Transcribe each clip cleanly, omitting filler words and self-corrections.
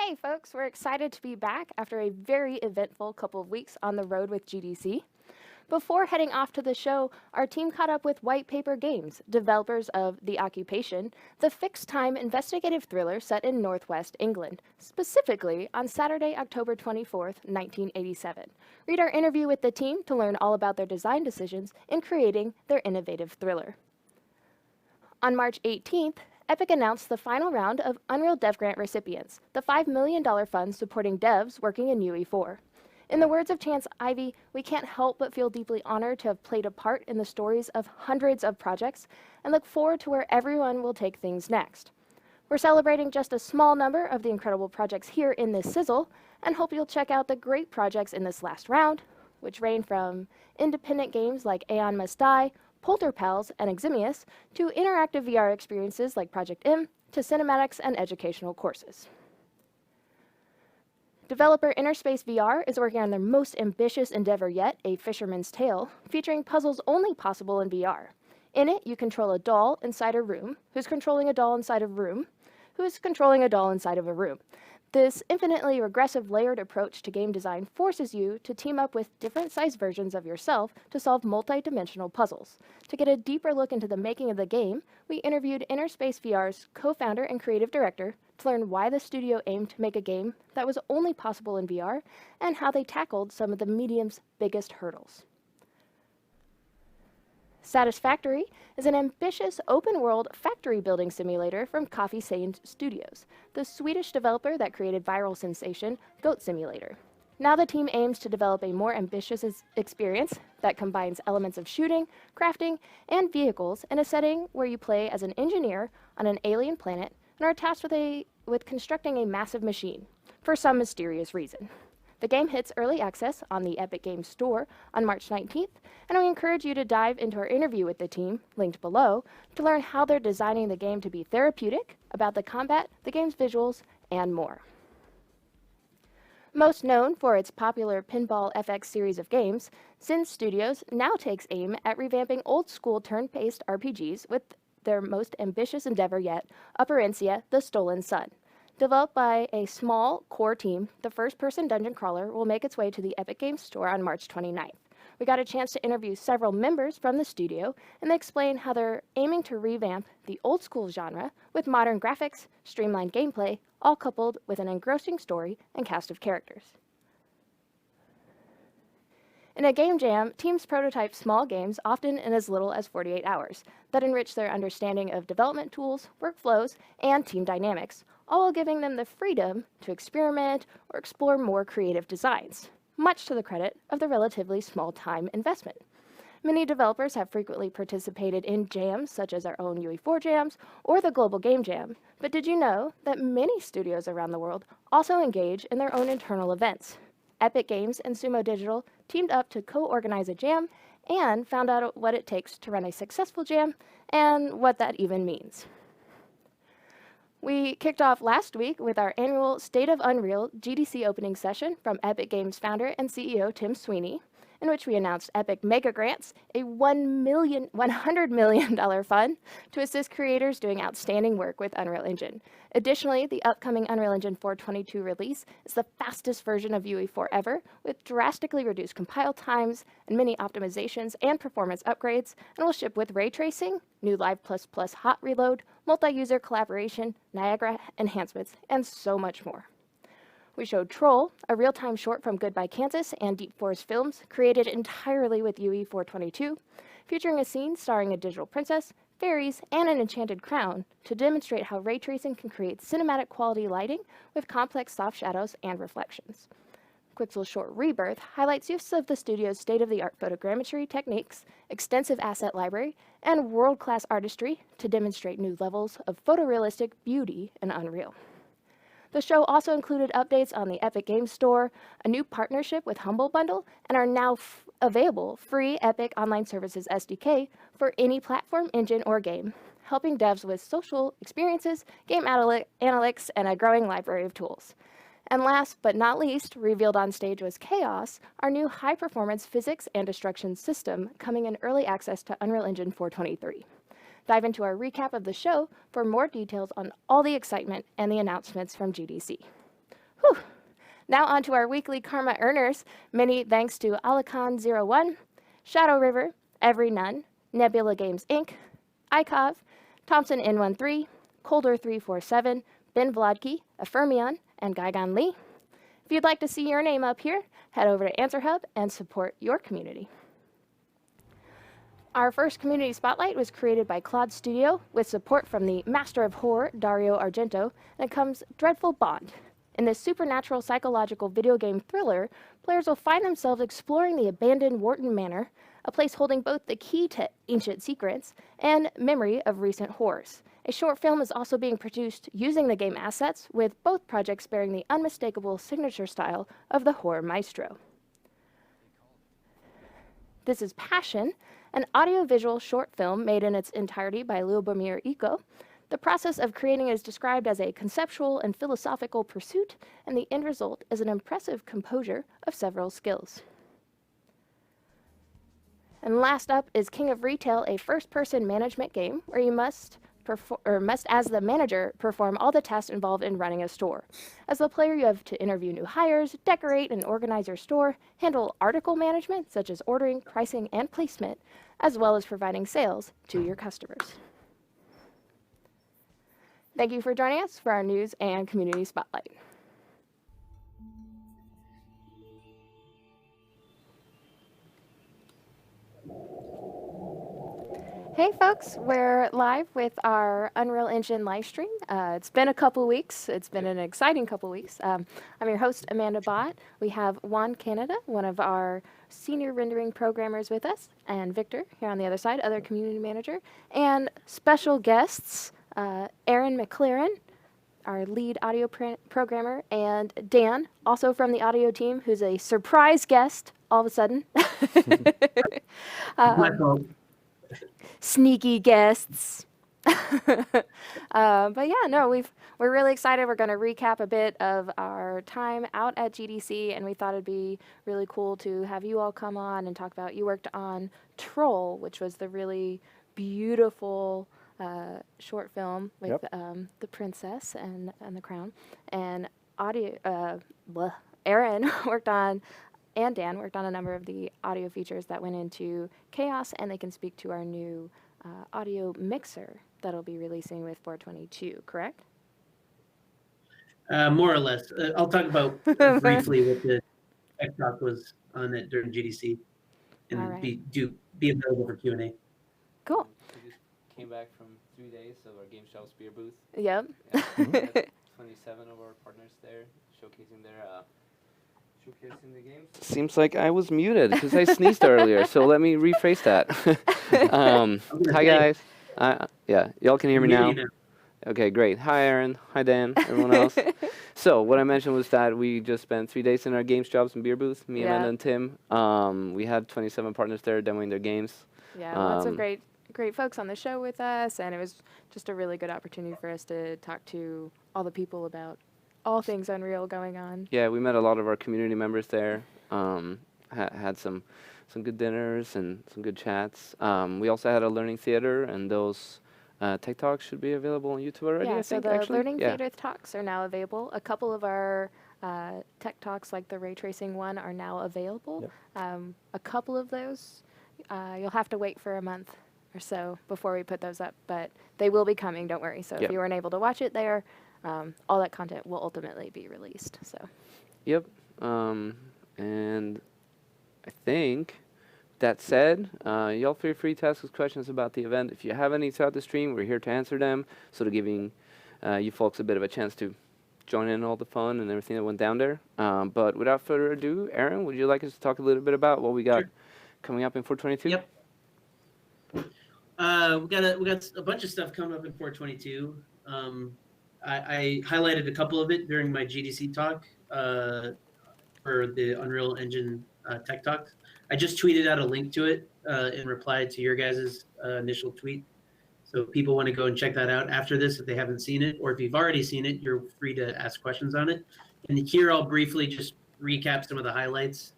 Hey folks, we're excited to be back after a very eventful couple of weeks on the road with GDC. Before heading off to the show, our team caught up with White Paper Games, developers of The Occupation, the fixed-time investigative thriller set in Northwest England, specifically on Saturday, October 24th, 1987. Read our interview with the team to learn all about their design decisions in creating their innovative thriller. On March 18th, Epic announced the final round of Unreal Dev Grant recipients, the $5 million fund supporting devs working in UE4. In the words of Chance Ivy, we can't help but feel deeply honored to have played a part in the stories of hundreds of projects and look forward to where everyone will take things next. We're celebrating just a small number of the incredible projects here in this sizzle and hope you'll check out the great projects in this last round, which range from independent games like Aeon Must Die, Polter Pals, and Eximius, to interactive VR experiences like Project M, to cinematics and educational courses. Developer Interspace VR is working on their most ambitious endeavor yet, A Fisherman's Tale, featuring puzzles only possible in VR. In it, you control a doll inside a room, who's controlling a doll inside a room, who's controlling a doll inside of a room. This infinitely regressive layered approach to game design forces you to team up with different sized versions of yourself to solve multi-dimensional puzzles. To get a deeper look into the making of the game, we interviewed Interspace VR's co-founder and creative director to learn why the studio aimed to make a game that was only possible in VR and how they tackled some of the medium's biggest hurdles. Satisfactory is an ambitious open-world factory building simulator from Coffee Stain Studios, the Swedish developer that created viral sensation Goat Simulator. Now the team aims to develop a more ambitious experience that combines elements of shooting, crafting, and vehicles in a setting where you play as an engineer on an alien planet and are tasked with constructing a massive machine, for some mysterious reason. The game hits early access on the Epic Games Store on March 19th, and we encourage you to dive into our interview with the team, linked below, to learn how they're designing the game to be therapeutic, about the combat, the game's visuals, and more. Most known for its popular Pinball FX series of games, Synth Studios now takes aim at revamping old-school turn-based RPGs with their most ambitious endeavor yet, Operencia, The Stolen Sun. Developed by a small core team, the first-person dungeon crawler will make its way to the Epic Games Store on March 29th. We got a chance to interview several members from the studio, and they explain how they're aiming to revamp the old-school genre with modern graphics, streamlined gameplay, all coupled with an engrossing story and cast of characters. In a game jam, teams prototype small games often in as little as 48 hours that enrich their understanding of development tools, workflows, and team dynamics, all while giving them the freedom to experiment or explore more creative designs, much to the credit of the relatively small time investment. Many developers have frequently participated in jams such as our own UE4 jams or the Global Game Jam, but did you know that many studios around the world also engage in their own internal events? Epic Games and Sumo Digital teamed up to co-organize a jam and found out what it takes to run a successful jam and what that even means. We kicked off last week with our annual State of Unreal GDC opening session from Epic Games founder and CEO Tim Sweeney, in which we announced Epic MegaGrants, a $100 million fund to assist creators doing outstanding work with Unreal Engine. Additionally, the upcoming Unreal Engine 4.22 release is the fastest version of UE4 ever, with drastically reduced compile times and many optimizations and performance upgrades, and will ship with ray tracing, new Live++ hot reload, multi-user collaboration, Niagara enhancements, and so much more. We showed Troll, a real-time short from Goodbye Kansas and Deep Forest Films, created entirely with UE 4.22, featuring a scene starring a digital princess, fairies, and an enchanted crown to demonstrate how ray tracing can create cinematic quality lighting with complex soft shadows and reflections. Quixel's short Rebirth highlights use of the studio's state-of-the-art photogrammetry techniques, extensive asset library, and world-class artistry to demonstrate new levels of photorealistic beauty in Unreal. The show also included updates on the Epic Games Store, a new partnership with Humble Bundle, and our now available free Epic Online Services SDK for any platform, engine, or game, helping devs with social experiences, game analytics, and a growing library of tools. And last but not least, revealed on stage was Chaos, our new high-performance physics and destruction system coming in early access to Unreal Engine 4.23. Dive into our recap of the show for more details on all the excitement and the announcements from GDC. Now on to our weekly Karma earners. Many thanks to Alakan01, Shadow River, Every Nun, Nebula Games Inc., Ikov, Thompson N13, Colder347, Ben Vladki, Affirmion, and Gaigon Lee. If you'd like to see your name up here, head over to AnswerHub and support your community. Our first community spotlight was created by Claude Studio with support from the Master of Horror, Dario Argento, and it comes Dreadful Bond. In this supernatural psychological video game thriller, players will find themselves exploring the abandoned Wharton Manor, a place holding both the key to ancient secrets and memory of recent horrors. A short film is also being produced using the game assets, with both projects bearing the unmistakable signature style of the horror maestro. This is Passion, an audiovisual short film made in its entirety by Lyubomir Iko. The process of creating is described as a conceptual and philosophical pursuit, and the end result is an impressive composure of several skills. And last up is King of Retail, a first-person management game where you must, as the manager, perform all the tasks involved in running a store. As the player, you have to interview new hires, decorate and organize your store, handle article management, such as ordering, pricing, and placement, as well as providing sales to your customers. Thank you for joining us for our news and community spotlight. Hey folks, we're live with our Unreal Engine live stream. It's been a couple weeks. It's been an exciting couple weeks. I'm your host, Amanda Bott. We have Juan Canada, one of our senior rendering programmers with us, and Victor here on the other side, other community manager, and special guests, Aaron McLeran, our lead audio programmer, and Dan, also from the audio team, who's a surprise guest all of a sudden. My fault. Sneaky guests. But yeah, no, we're really excited. We're going to recap a bit of our time out at GDC, and we thought it'd be really cool to have you all come on and talk about. You worked on Troll, which was the really beautiful short film with the princess and the crown, and Aaron worked on. And Dan worked on a number of the audio features that went into Chaos, and they can speak to our new audio mixer that'll be releasing with 422, correct? More or less. I'll talk about briefly what the tech talk was on it during GDC, and be available for Q&A. Cool. We just came back from 3 days of our Game Shelves beer booth. Yep. Yeah, 27 of our partners there showcasing the games. Seems like I was muted because I sneezed earlier, so let me rephrase that. Hi guys. Yeah, y'all can hear me now? Okay, great. Hi Aaron. Hi Dan. Everyone else. So what I mentioned was that we just spent 3 days in our Games Jobs and beer booth, me, Amanda, and Tim. We had 27 partners there demoing their games. Yeah, lots of great folks on the show with us, and it was just a really good opportunity for us to talk to all the people about all things Unreal going on. Yeah, we met a lot of our community members there. Had some good dinners and some good chats. We also had a learning theater, and those tech talks should be available on YouTube already. Yeah, I so think, the learning theater talks are now available. A couple of our tech talks, like the ray tracing one, are now available. Yep. A couple of those, you'll have to wait for a month or so before we put those up, but they will be coming. Don't worry. So if you weren't able to watch it there, all that content will ultimately be released. So. Yep. And I think that said, y'all feel free to ask us questions about the event. If you have any throughout the stream, we're here to answer them, sort of giving you folks a bit of a chance to join in all the fun and everything that went down there. But without further ado, Aaron, would you like us to talk a little bit about what we got coming up in 422? Yep. We got a bunch of stuff coming up in 422. I highlighted a couple of it during my GDC talk for the Unreal Engine Tech Talk. I just tweeted out a link to it in reply to your guys' initial tweet. So if people want to go and check that out after this, if they haven't seen it, or if you've already seen it, you're free to ask questions on it. And here I'll briefly just recap some of the highlights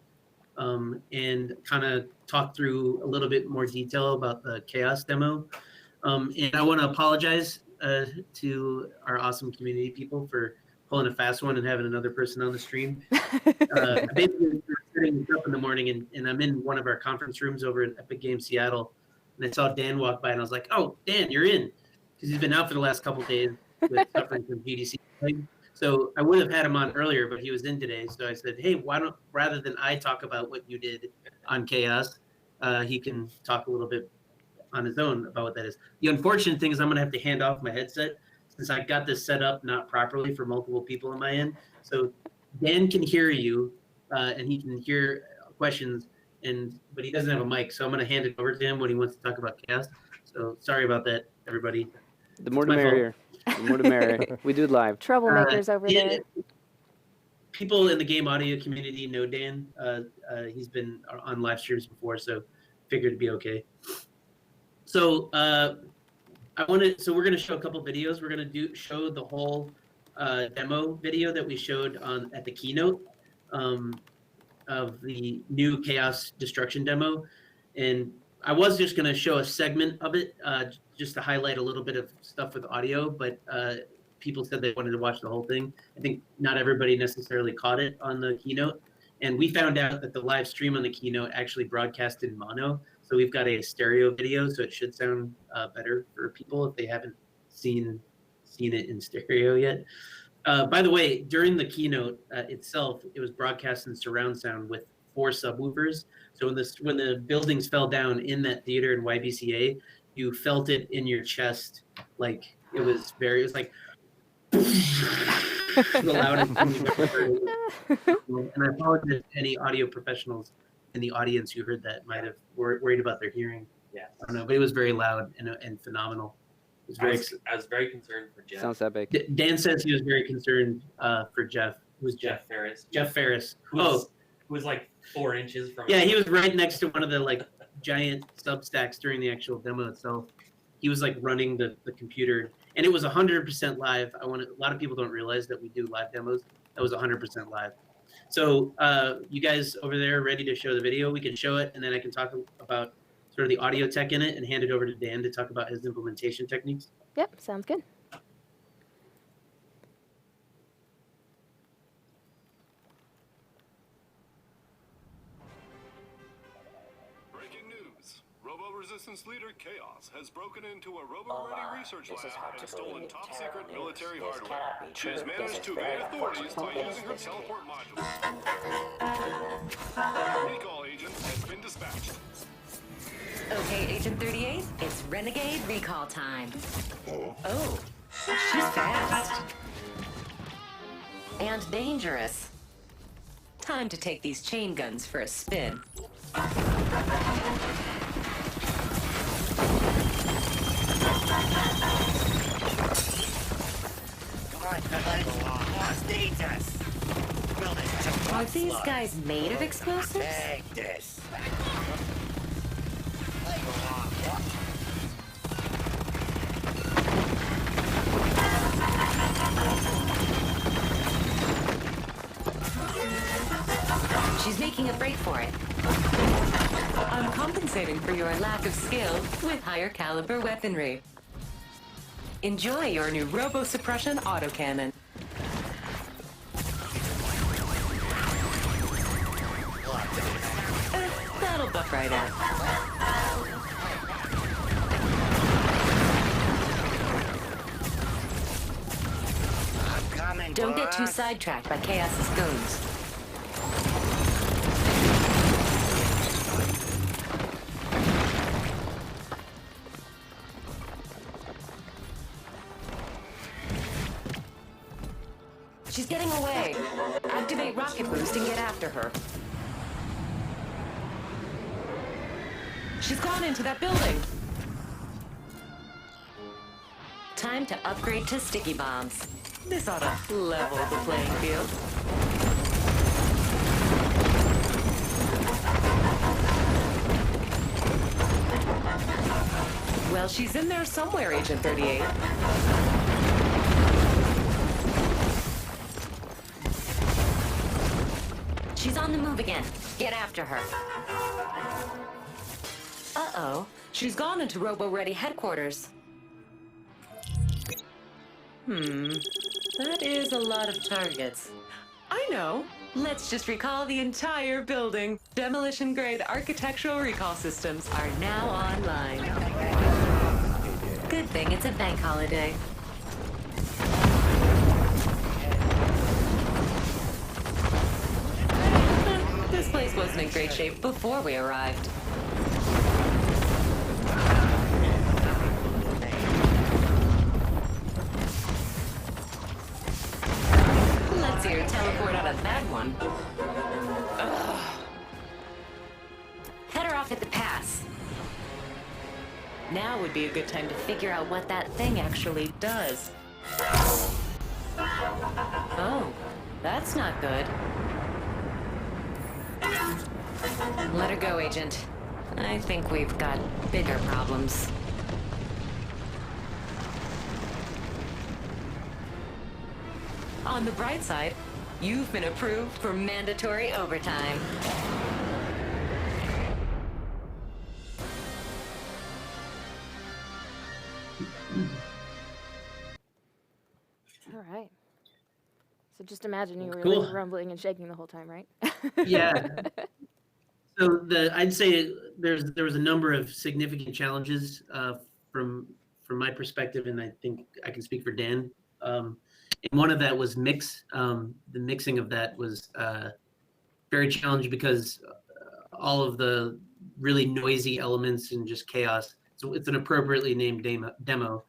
and kind of talk through a little bit more detail about the Chaos demo. And I want to apologize to our awesome community people for pulling a fast one and having another person on the stream. Basically, we were setting this up in the morning, and I'm in one of our conference rooms over at Epic Games Seattle, and I saw Dan walk by, and I was like, "Oh, Dan, you're in," because he's been out for the last couple of days with suffering from GDC. So I would have had him on earlier, but he was in today. So I said, "Hey, why don't rather than I talk about what you did on Chaos, he can talk a little bit on his own about what that is." The unfortunate thing is I'm going to have to hand off my headset since I got this set up not properly for multiple people on my end. So Dan can hear you and he can hear questions, but he doesn't have a mic. So I'm going to hand it over to him when he wants to talk about Chaos. So sorry about that, everybody. The more the merrier. The more the merrier. We do it live. Troublemakers over there. People in the game audio community know Dan. He's been on live streams before, so figured it'd be okay. So so we're gonna show a couple videos. We're gonna show the whole demo video that we showed at the keynote of the new Chaos Destruction demo, and I was just gonna show a segment of it just to highlight a little bit of stuff with audio, but people said they wanted to watch the whole thing. I think not everybody necessarily caught it on the keynote, and we found out that the live stream on the keynote actually broadcast in mono. So we've got a stereo video, so it should sound better for people if they haven't seen it in stereo yet. By the way, during the keynote itself, it was broadcast in surround sound with 4 subwoofers. So when the buildings fell down in that theater in YBCA, you felt it in your chest, like it was like the loudest thing you've ever heard. And I apologize to any audio professionals in the audience who heard that might have worried about their hearing. Yeah, I don't know, but it was very loud and phenomenal. It was I was very concerned for Jeff. Sounds epic. Dan says he was very concerned for Jeff. Who's Jeff? Jeff Ferris. Jeff Ferris. Who was like 4 inches from. Yeah, he was right next to one of the giant substacks during the actual demo itself. He was running the computer, and it was 100% live. A lot of people don't realize that we do live demos. That was 100% live. So you guys over there ready to show the video? We can show it, and then I can talk about sort of the audio tech in it and hand it over to Dan to talk about his implementation techniques. Yep, sounds good. Breaking news. Robo-resistance leader Chaos has broken into a robo-ready research lab and stolen top-secret military hardware. She has managed to evade authorities by using her teleport module. A recall agent has been dispatched. Okay, Agent 38, it's Renegade recall time. Oh, she's fast. And dangerous. Time to take these chain guns for a spin. Are these guys made of explosives? She's making a break for it. I'm compensating for your lack of skill with higher caliber weaponry. Enjoy your new robo-suppression autocannon. That'll buck right out. Don't get too sidetracked by Chaos's goons. She's getting away. Activate rocket boost and get after her. She's gone into that building. Time to upgrade to sticky bombs. This ought to level the playing field. Well, she's in there somewhere, Agent 38. She's on the move again. Get after her. Uh-oh. She's gone into Robo-Ready headquarters. That is a lot of targets. I know. Let's just recall the entire building. Demolition-grade architectural recall systems are now online. Good thing it's a bank holiday. This place wasn't in great shape before we arrived. Let's see her teleport out of that one. Ugh. Head her off at the pass. Now would be a good time to figure out what that thing actually does. Oh, that's not good. Let her go, Agent. I think we've got bigger problems. On the bright side, you've been approved for mandatory overtime. All right. So just imagine you were Cool. like rumbling and shaking the whole time, right? Yeah. So I'd say there was a number of significant challenges from my perspective, and I think I can speak for Dan. And one of that was mix. The mixing of that was very challenging because all of the really noisy elements and just chaos. So it's an appropriately named demo.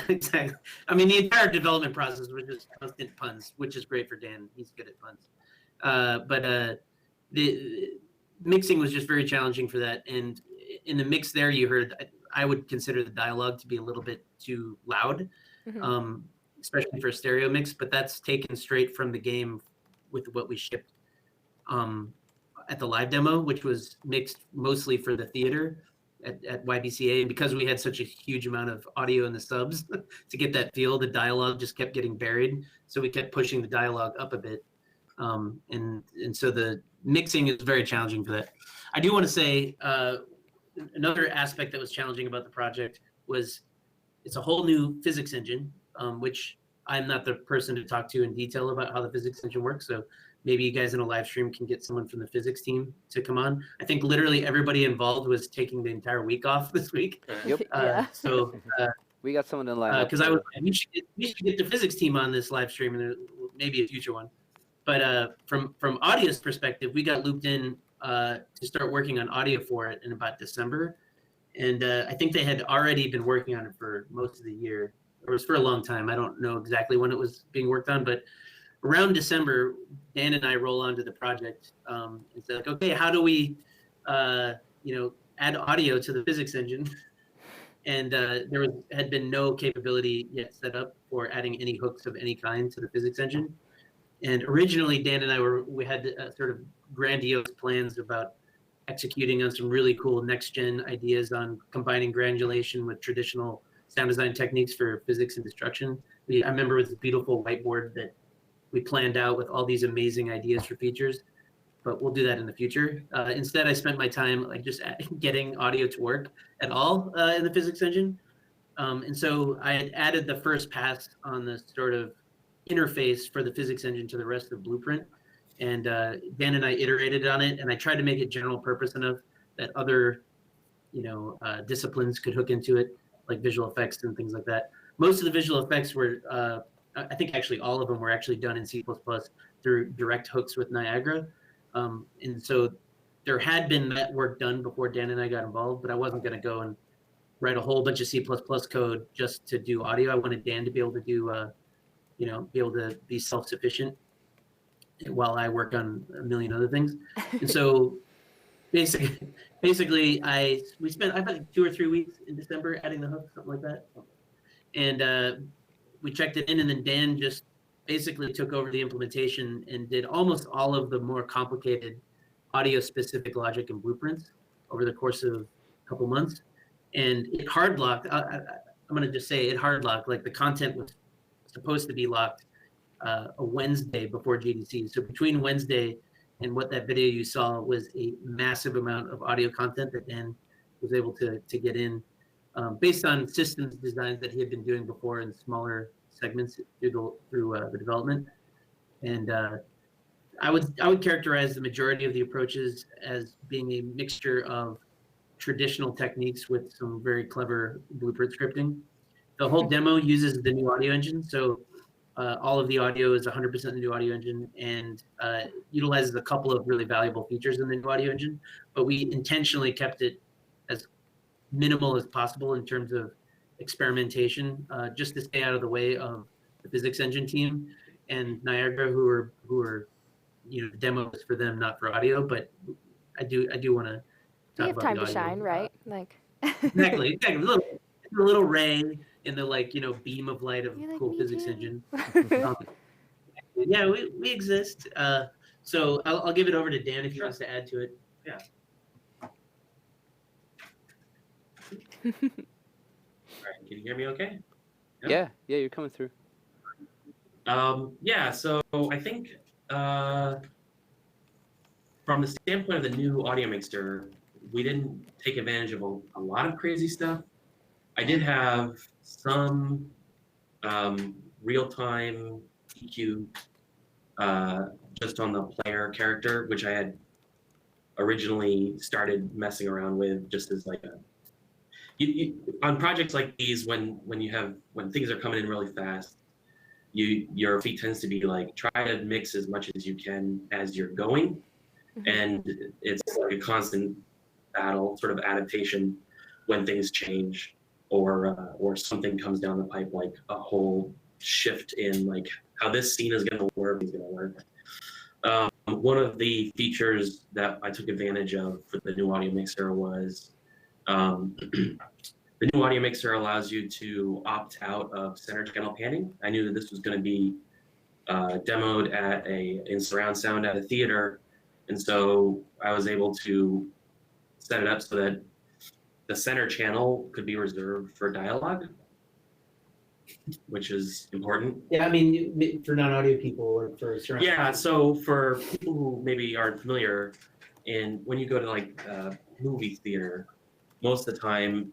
Exactly. I mean, the entire development process was just constant puns, which is great for Dan. He's good at puns. But the mixing was just very challenging for that. And in the mix there, you heard, I would consider the dialogue to be a little bit too loud, especially for a stereo mix. But that's taken straight from the game with what we shipped at the live demo, which was mixed mostly for the theater at YBCA. And because we had such a huge amount of audio in the subs to get that feel, the dialogue just kept getting buried. So we kept pushing the dialogue up a bit. And so the mixing is very challenging for that. I do want to say another aspect that was challenging about the project was it's a whole new physics engine, which I'm not the person to talk to in detail about how the physics engine works. So maybe you guys in a live stream can get someone from the physics team to come on. I think literally everybody involved was taking the entire week off this week. Yep. Yeah. So We got someone in line. because I was we should get the physics team on this live stream and maybe a future one. But from audio's perspective, we got looped in to start working on audio for it in about December, and I think they had already been working on it for most of the year. It was for a long time. I don't know exactly when it was being worked on, but around December, Dan and I roll onto the project and say, like, okay, how do we, add audio to the physics engine? And there had been no capability yet set up for adding any hooks of any kind to the physics engine. And originally, Dan and I we had sort of grandiose plans about executing on some really cool next-gen ideas on combining granulation with traditional sound design techniques for physics and destruction. I remember it was a beautiful whiteboard that we planned out with all these amazing ideas for features, but we'll do that in the future. Instead, I spent my time like just getting audio to work at all in the physics engine. And so I had added the first pass on the sort of interface for the physics engine to the rest of the blueprint. And Dan and I iterated on it, and I tried to make it general purpose enough that other, disciplines could hook into it, like visual effects and things like that. Most of the visual effects were, I think actually all of them were actually done in C++ through direct hooks with Niagara. And so there had been that work done before Dan and I got involved, but I wasn't going to go and write a whole bunch of C++ code just to do audio. I wanted Dan to be able to do, be able to be self-sufficient while I work on a million other things. And so basically we spent, I think 2 or 3 weeks in December adding the hook, something like that. And we checked it in, and then Dan just basically took over the implementation and did almost all of the more complicated audio-specific logic and blueprints over the course of a couple months. And it hard locked. I'm going to just say it hard locked. Like the content was supposed to be locked a Wednesday before GDC. So between Wednesday and what that video you saw was a massive amount of audio content that Dan was able to get in based on systems designs that he had been doing before in smaller segments through the development. And I would characterize the majority of the approaches as being a mixture of traditional techniques with some very clever blueprint scripting. The whole demo uses the new audio engine, so all of the audio is 100% the new audio engine, and utilizes a couple of really valuable features in the new audio engine, but we intentionally kept it as minimal as possible in terms of experimentation, just to stay out of the way of the physics engine team and Niagara, who are the demo is for them, not for audio. But I do want to You talk have about time the to audio. shine, right? Like Exactly. A little ray in the beam of light of You're like, cool "Me physics too." engine. Yeah, we exist. So I'll give it over to Dan if he wants to add to it. Yeah. All right, can you hear me okay? Yeah, you're coming through. Yeah, so I think from the standpoint of the new audio mixer, we didn't take advantage of a lot of crazy stuff. I did have some real-time EQ just on the player character, which I had originally started messing around with just as like on projects like these, when things are coming in really fast, your feed tends to be like, try to mix as much as you can as you're going. And it's like a constant battle, sort of adaptation when things change or something comes down the pipe, like a whole shift in like how this scene is going to work. One of the features that I took advantage of for the new audio mixer was the new audio mixer allows you to opt out of center channel panning. I knew that this was going to be demoed in surround sound at a theater, and so I was able to set it up so that the center channel could be reserved for dialogue, which is important. Yeah, I mean, for non-audio people or for surround. Yeah, so for people who maybe aren't familiar, when you go to like movie theater, most of the time,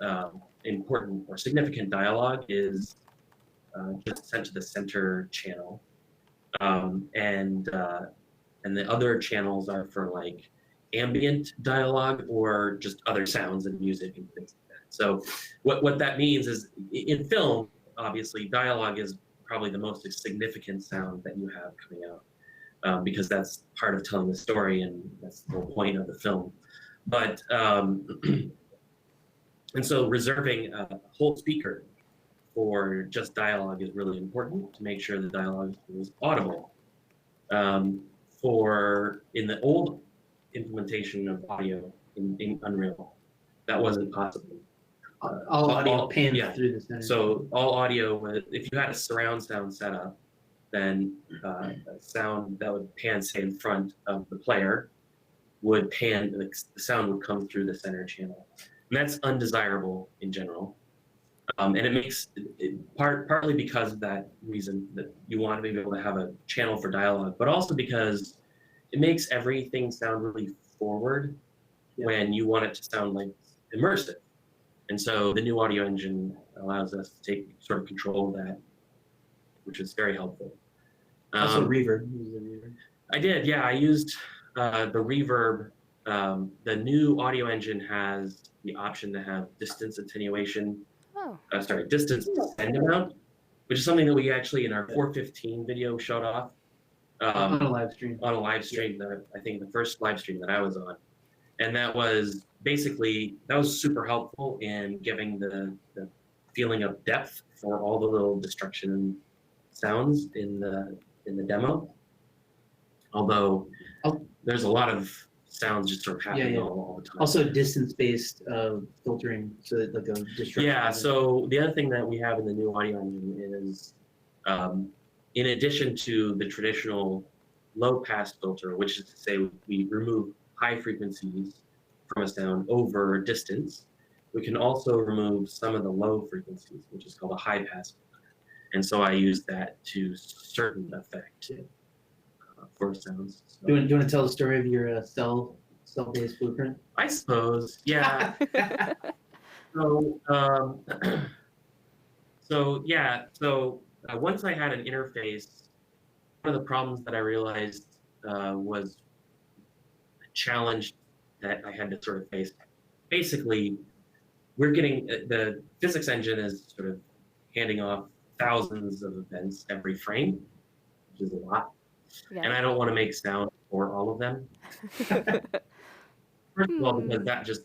important or significant dialogue is just sent to the center channel, and the other channels are for like ambient dialogue or just other sounds and music and things like that. So what that means is, in film, obviously, dialogue is probably the most significant sound that you have coming out, because that's part of telling the story, and that's the whole point of the film. But and so reserving a whole speaker for just dialogue is really important to make sure the dialogue is audible. In the old implementation of audio in Unreal, that wasn't possible. All audio pans through the center. So all audio, if you had a surround sound setup, then sound that would pan, say, in front of the player would pan, the sound would come through the center channel. And that's undesirable in general. And it makes partly because of that reason, that you want to be able to have a channel for dialogue, but also because it makes everything sound really forward when you want it to sound like immersive. And so the new audio engine allows us to take sort of control of that, which is very helpful. Also reverb. I did, yeah. I used the reverb. The new audio engine has the option to have distance attenuation. Distance send amount, which is something that we actually in our 415 video showed off. On a live stream. On a live stream, I think the first live stream that I was on. And that was super helpful in giving the feeling of depth for all the little destruction sounds in the demo. Although there's a lot of sounds just sort of happening all the time. Also distance-based filtering, so that like a destruction. Yeah, so the other thing that we have in the new audio engine is, in addition to the traditional low-pass filter, which is to say we remove high frequencies from a sound over distance, we can also remove some of the low frequencies, which is called a high-pass filter. And so I use that to certain effect for sounds. So. Do you want to tell the story of your cell-based blueprint? I suppose, yeah. So once I had an interface, one of the problems that I realized was a challenge that I had to sort of face. Basically, we're getting the physics engine is sort of handing off thousands of events every frame, which is a lot. Yeah. And I don't want to make sound for all of them. First of all, because that just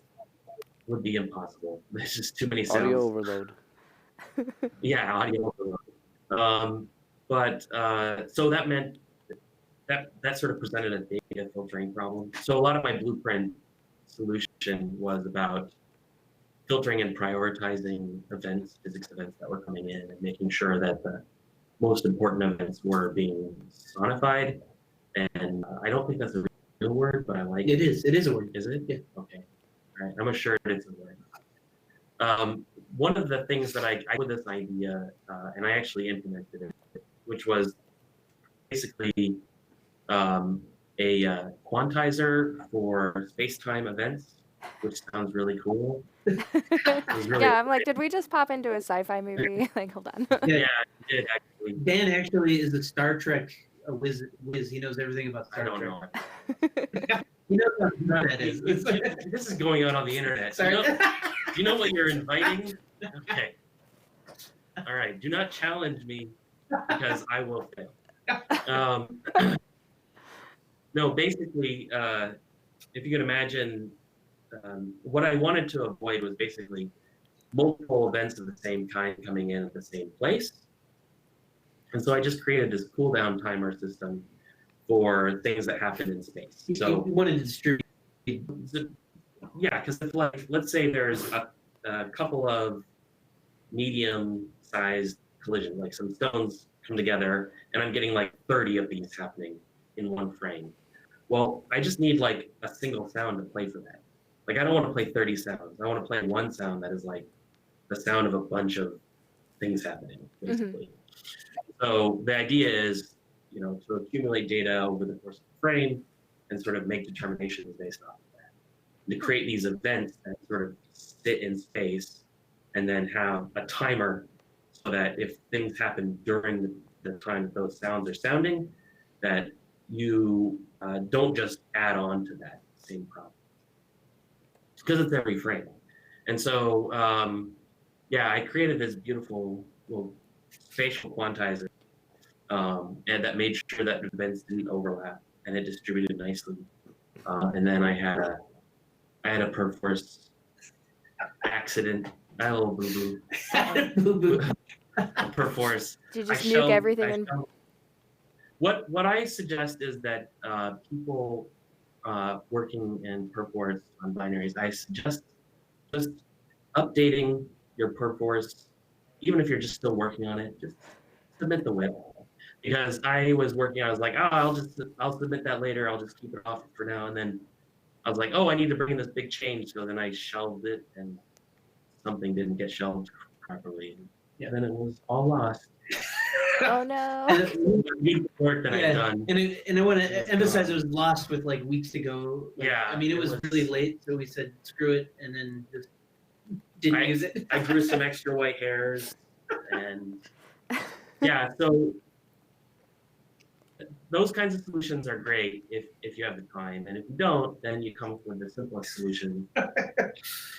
would be impossible. There's just too many sounds. Audio overload. Yeah, audio overload. So that meant that sort of presented a data filtering problem. So a lot of my blueprint solution was about filtering and prioritizing events, physics events that were coming in, and making sure that the most important events were being sonified. And I don't think that's a real word, but I like it. It is. It is a word. Is it? Yeah. Okay. All right. I'm assured it's a word. One of the things that I with this idea, and I actually implemented it, which was basically a quantizer for space-time events, which sounds really cool. Really Yeah, I'm like, did we just pop into a sci-fi movie? Like, hold on. Yeah, it did actually. Dan actually is a Star Trek whiz. He knows everything about Star I don't Trek. know. He knows what that is. This is going on the internet. Sorry. Do you know what you're inviting? Okay. All right. Do not challenge me because I will fail. No, basically, if you can imagine, what I wanted to avoid was basically multiple events of the same kind coming in at the same place. And so I just created this cooldown timer system for things that happen in space. So you wanted to distribute. Yeah, because like, let's say there's a couple of medium-sized collisions, like some stones come together, and I'm getting like 30 of these happening in one frame. Well, I just need like a single sound to play for that. Like, I don't want to play 30 sounds. I want to play one sound that is like the sound of a bunch of things happening, basically. So the idea is, you know, to accumulate data over the course of the frame and sort of make determinations based off of that. To create these events that sort of sit in space and then have a timer so that if things happen during the time that those sounds are sounding, that you don't just add on to that same problem. Because it's every frame. And so, yeah, I created this beautiful little spatial quantizer, and that made sure that events didn't overlap and it distributed nicely. And then I had a perforce accident. I had a little boo-boo. Boo-boo. Perforce. Did you just nuke everything? What I suggest is that people working in perforce on binaries, I suggest just updating your perforce, even if you're just still working on it, just submit the WIP. Because I was working, I was like, oh, I'll submit that later. I'll just keep it off for now. And then I was like, oh, I need to bring in this big change. So then I shelved it, and something didn't get shelved properly. Yeah. And then it was all lost. Oh no. Good work that I've done. And I want to emphasize it was lost with like weeks to go. Like, Yeah, I mean, it was really late, so we said screw it, and then just didn't use it. I grew some extra white hairs, and yeah, so those kinds of solutions are great if you have the time, and if you don't, then you come up with the simplest solution.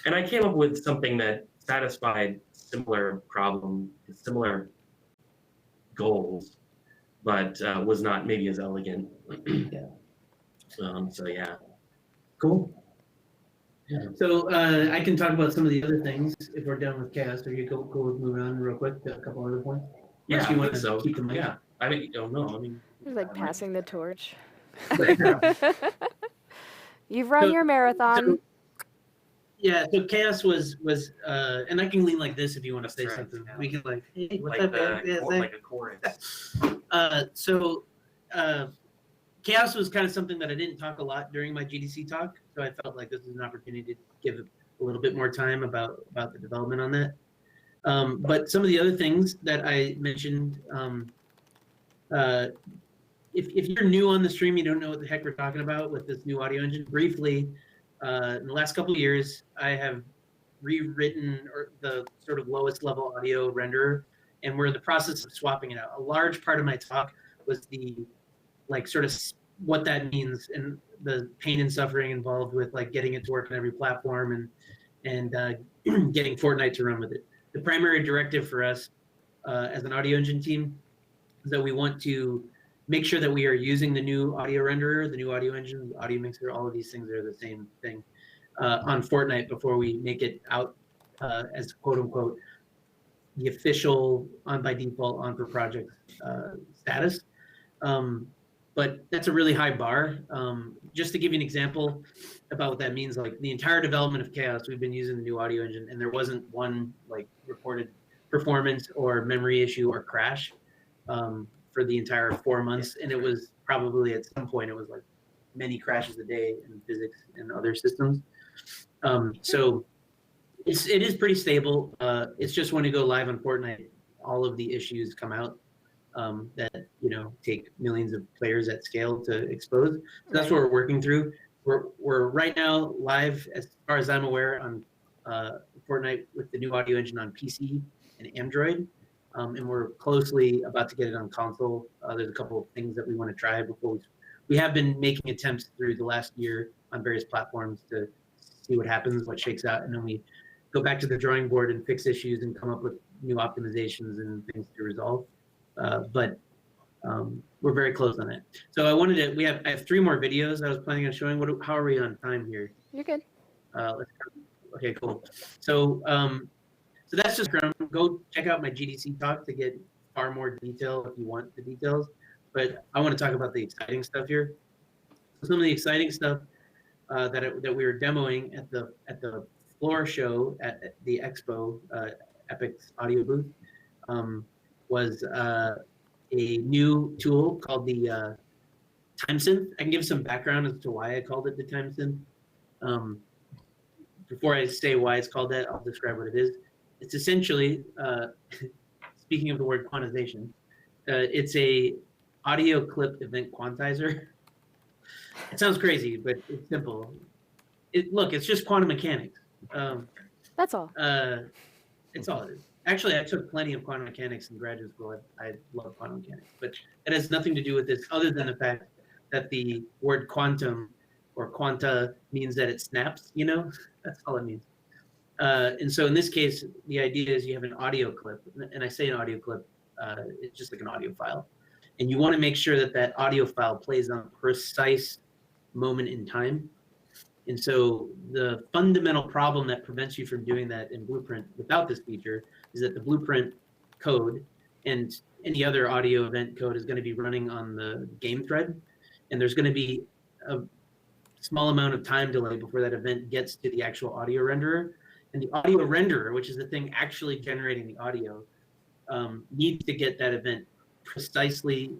And I came up with something that satisfied similar problem, similar goals, but was not maybe as elegant. Yeah. So yeah, cool. Yeah. So I can talk about some of the other things if we're done with chaos. Or you go moving on real quick to a couple other points. Yeah, Unless you I want think to so. keep the mic. Yeah, I mean, oh no, I mean, You're like passing the torch. Yeah. You've run your marathon. Yeah, so chaos was and I can lean like this if you want to say That's right, something. yeah. We can like, hey, what's like up, man? Yeah, like a chorus. so chaos was kind of something that I didn't talk a lot during my GDC talk, so I felt like this was an opportunity to give a little bit more time about the development on that. But some of the other things that I mentioned, if you're new on the stream, you don't know what the heck we're talking about with this new audio engine. Briefly, in the last couple of years, I have rewritten the sort of lowest level audio renderer and we're in the process of swapping it out. A large part of my talk was the like sort of what that means and the pain and suffering involved with like getting it to work on every platform and getting Fortnite to run with it. The primary directive for us as an audio engine team is that we want to make sure that we are using the new audio renderer, the new audio engine, the audio mixer, all of these things are the same thing on Fortnite before we make it out as quote unquote the official on by default on for project status. But that's a really high bar. Just to give you an example about what that means, like the entire development of Chaos, we've been using the new audio engine, and there wasn't one like reported performance or memory issue or crash for the entire 4 months. And it was probably at some point it was like many crashes a day in physics and other systems. So it is pretty stable. It's just when you go live on Fortnite, all of the issues come out. That take millions of players at scale to expose. So that's what we're working through. We're right now live, as far as I'm aware, on Fortnite with the new audio engine on PC and Android, and we're closely about to get it on console. There's a couple of things that we want to try before we have been making attempts through the last year on various platforms to see what happens, what shakes out, and then we go back to the drawing board and fix issues and come up with new optimizations and things to resolve. But we're very close on it. So I have 3 more videos I was planning on showing. How are we on time here? You're good. Okay, cool. So that's just go check out my GDC talk to get far more detail if you want the details. But I want to talk about the exciting stuff here. Some of the exciting stuff that we were demoing at the floor show at the Expo, Epic's audio booth. Was a new tool called the time synth. I can give some background as to why I called it the time synth. Before I say why it's called that, I'll describe what it is. It's essentially, speaking of the word quantization, it's a audio clip event quantizer. It sounds crazy, but it's simple. It's just quantum mechanics. That's all. It's all it is. Actually, I took plenty of quantum mechanics in graduate school. I love quantum mechanics, but it has nothing to do with this other than the fact that the word quantum or quanta means that it snaps, that's all it means. And so in this case, the idea is you have an audio clip, and I say an audio clip, it's just like an audio file. And you want to make sure that that audio file plays on a precise moment in time. And so the fundamental problem that prevents you from doing that in Blueprint without this feature is that the Blueprint code and any other audio event code is going to be running on the game thread. And there's going to be a small amount of time delay before that event gets to the actual audio renderer. And the audio renderer, which is the thing actually generating the audio, needs to get that event precisely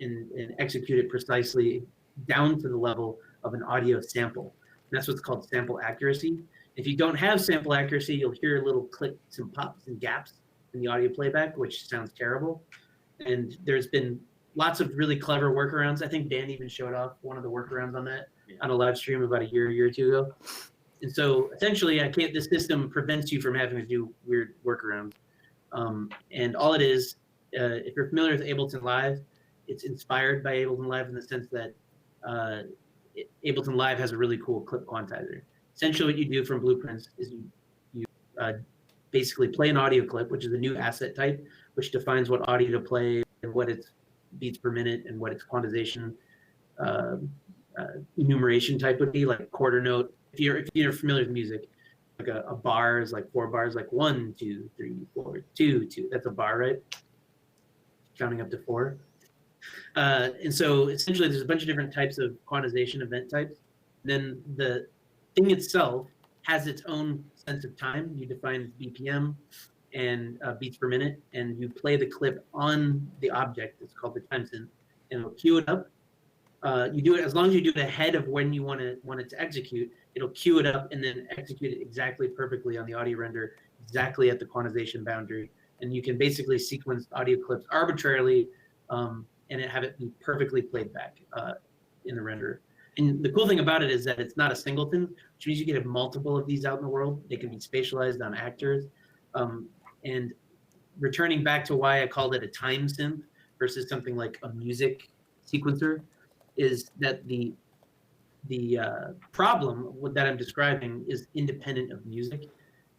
and execute it precisely down to the level of an audio sample. That's what's called sample accuracy. If you don't have sample accuracy, you'll hear little clicks and pops and gaps in the audio playback, which sounds terrible. And there's been lots of really clever workarounds. I think Dan even showed off one of the workarounds on that on a live stream about a year or two ago. And so essentially, this system prevents you from having to do weird workarounds. And all it is, if you're familiar with Ableton Live, it's inspired by Ableton Live in the sense that Ableton Live has a really cool clip quantizer. Essentially what you do from Blueprints is you basically play an audio clip, which is a new asset type, which defines what audio to play and what its beats per minute and what its quantization enumeration type would be, like quarter note. If you're familiar with music, like a bar is like 4 bars, like 1, 2, 3, 4, 2, 2. That's a bar, right? Counting up to 4. And so essentially there's a bunch of different types of quantization event types. Then the thing itself has its own sense of time. You define BPM and beats per minute, and you play the clip on the object. It's called the time synth, and it'll queue it up. You do it as long as you do it ahead of when you want it to execute. It'll queue it up and then execute it exactly perfectly on the audio render, exactly at the quantization boundary. And you can basically sequence audio clips arbitrarily and have it be perfectly played back in the renderer. And the cool thing about it is that it's not a singleton, which means you can have multiple of these out in the world. They can be spatialized on actors. And returning back to why I called it a time synth versus something like a music sequencer, is that the problem that I'm describing is independent of music.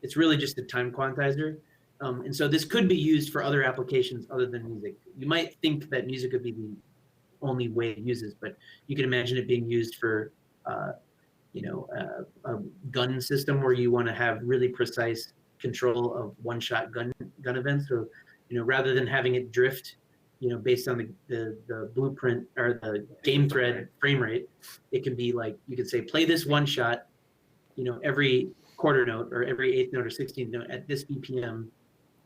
It's really just a time quantizer. And so this could be used for other applications other than music. You might think that music would be the only way it uses, but you can imagine it being used for, a gun system where you want to have really precise control of one-shot gun events. So, rather than having it drift, based on the blueprint or the game thread frame rate, it can be like, you could say, play this one shot, every quarter note or every eighth note or 16th note at this BPM,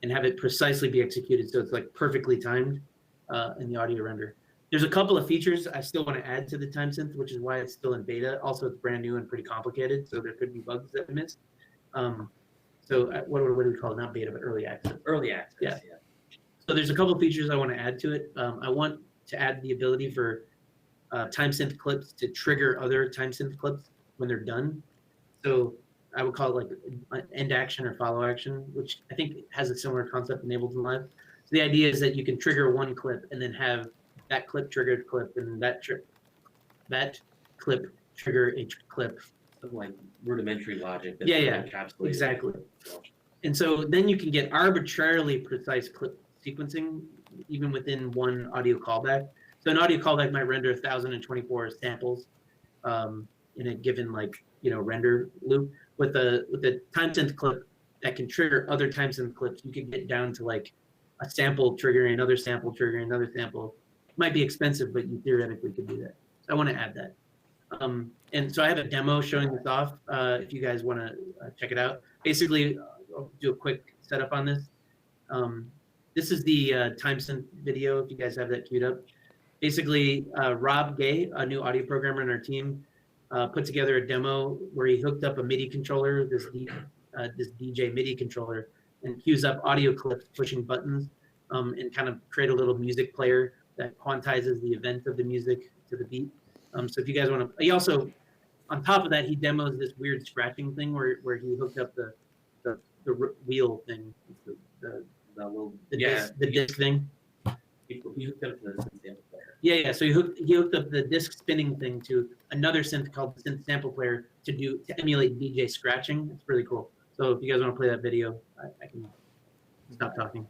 and have it precisely be executed. So it's like perfectly timed in the audio render. There's a couple of features I still want to add to the time synth, which is why it's still in beta. Also, it's brand new and pretty complicated, so there could be bugs that I missed. So what do we call it? Not beta, but early access. Early access. Yeah. So there's a couple of features I want to add to it. I want to add the ability for time synth clips to trigger other time synth clips when they're done. So I would call it like end action or follow action, which I think has a similar concept in Ableton Live. So the idea is that you can trigger one clip and then have that clip trigger a clip, and that clip trigger a clip. Something like rudimentary logic. That's Yeah, encapsulated. exactly. And so then you can get arbitrarily precise clip sequencing even within one audio callback. So an audio callback might render 1,024 samples in a given render loop. With the time synth clip that can trigger other time synth clips, you can get down to like a sample triggering another sample triggering another sample. It might be expensive, but you theoretically could do that. So I want to add that. And so I have a demo showing this off if you guys want to check it out. Basically, I'll do a quick setup on this. This is the time synth video, if you guys have that queued up. Basically, Rob Gay, a new audio programmer on our team, put together a demo where he hooked up a MIDI controller, this DJ MIDI controller, and cues up audio clips pushing buttons and kind of create a little music player that quantizes the event of the music to the beat. So if you guys want to, he also, on top of that, he demos this weird scratching thing where he hooked up the wheel thing, the disc thing. He hooked up to the synth sample player. Yeah. So he hooked up the disc spinning thing to another synth called the synth sample player to emulate DJ scratching. It's really cool. So if you guys want to play that video, I can stop talking.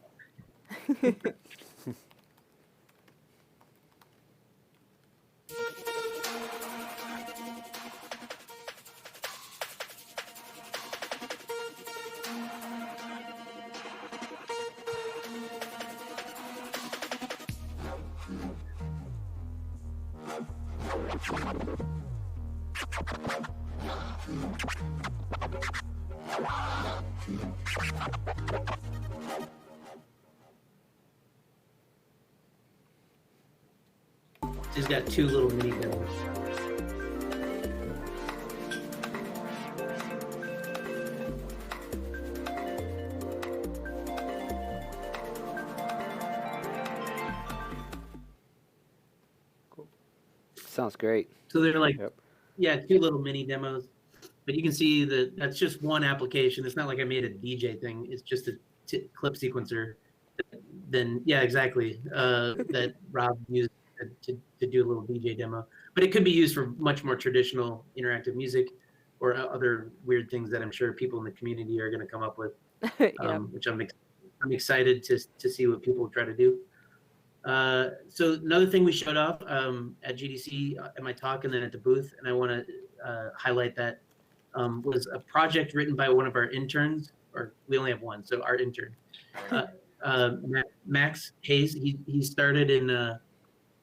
He's got two little mini demos. Sounds great. So they're like, Yep. yeah, two little mini demos. But you can see that that's just one application. It's not like I made a DJ thing. It's just a clip sequencer. Then, yeah, exactly. That Rob used to do a little DJ demo. But it could be used for much more traditional interactive music or other weird things that I'm sure people in the community are going to come up with, which I'm excited to see what people try to do. So another thing we showed off at GDC at my talk and then at the booth, and I want to highlight that, was a project written by one of our interns, or we only have one, so our intern, Max Hayes. He started in,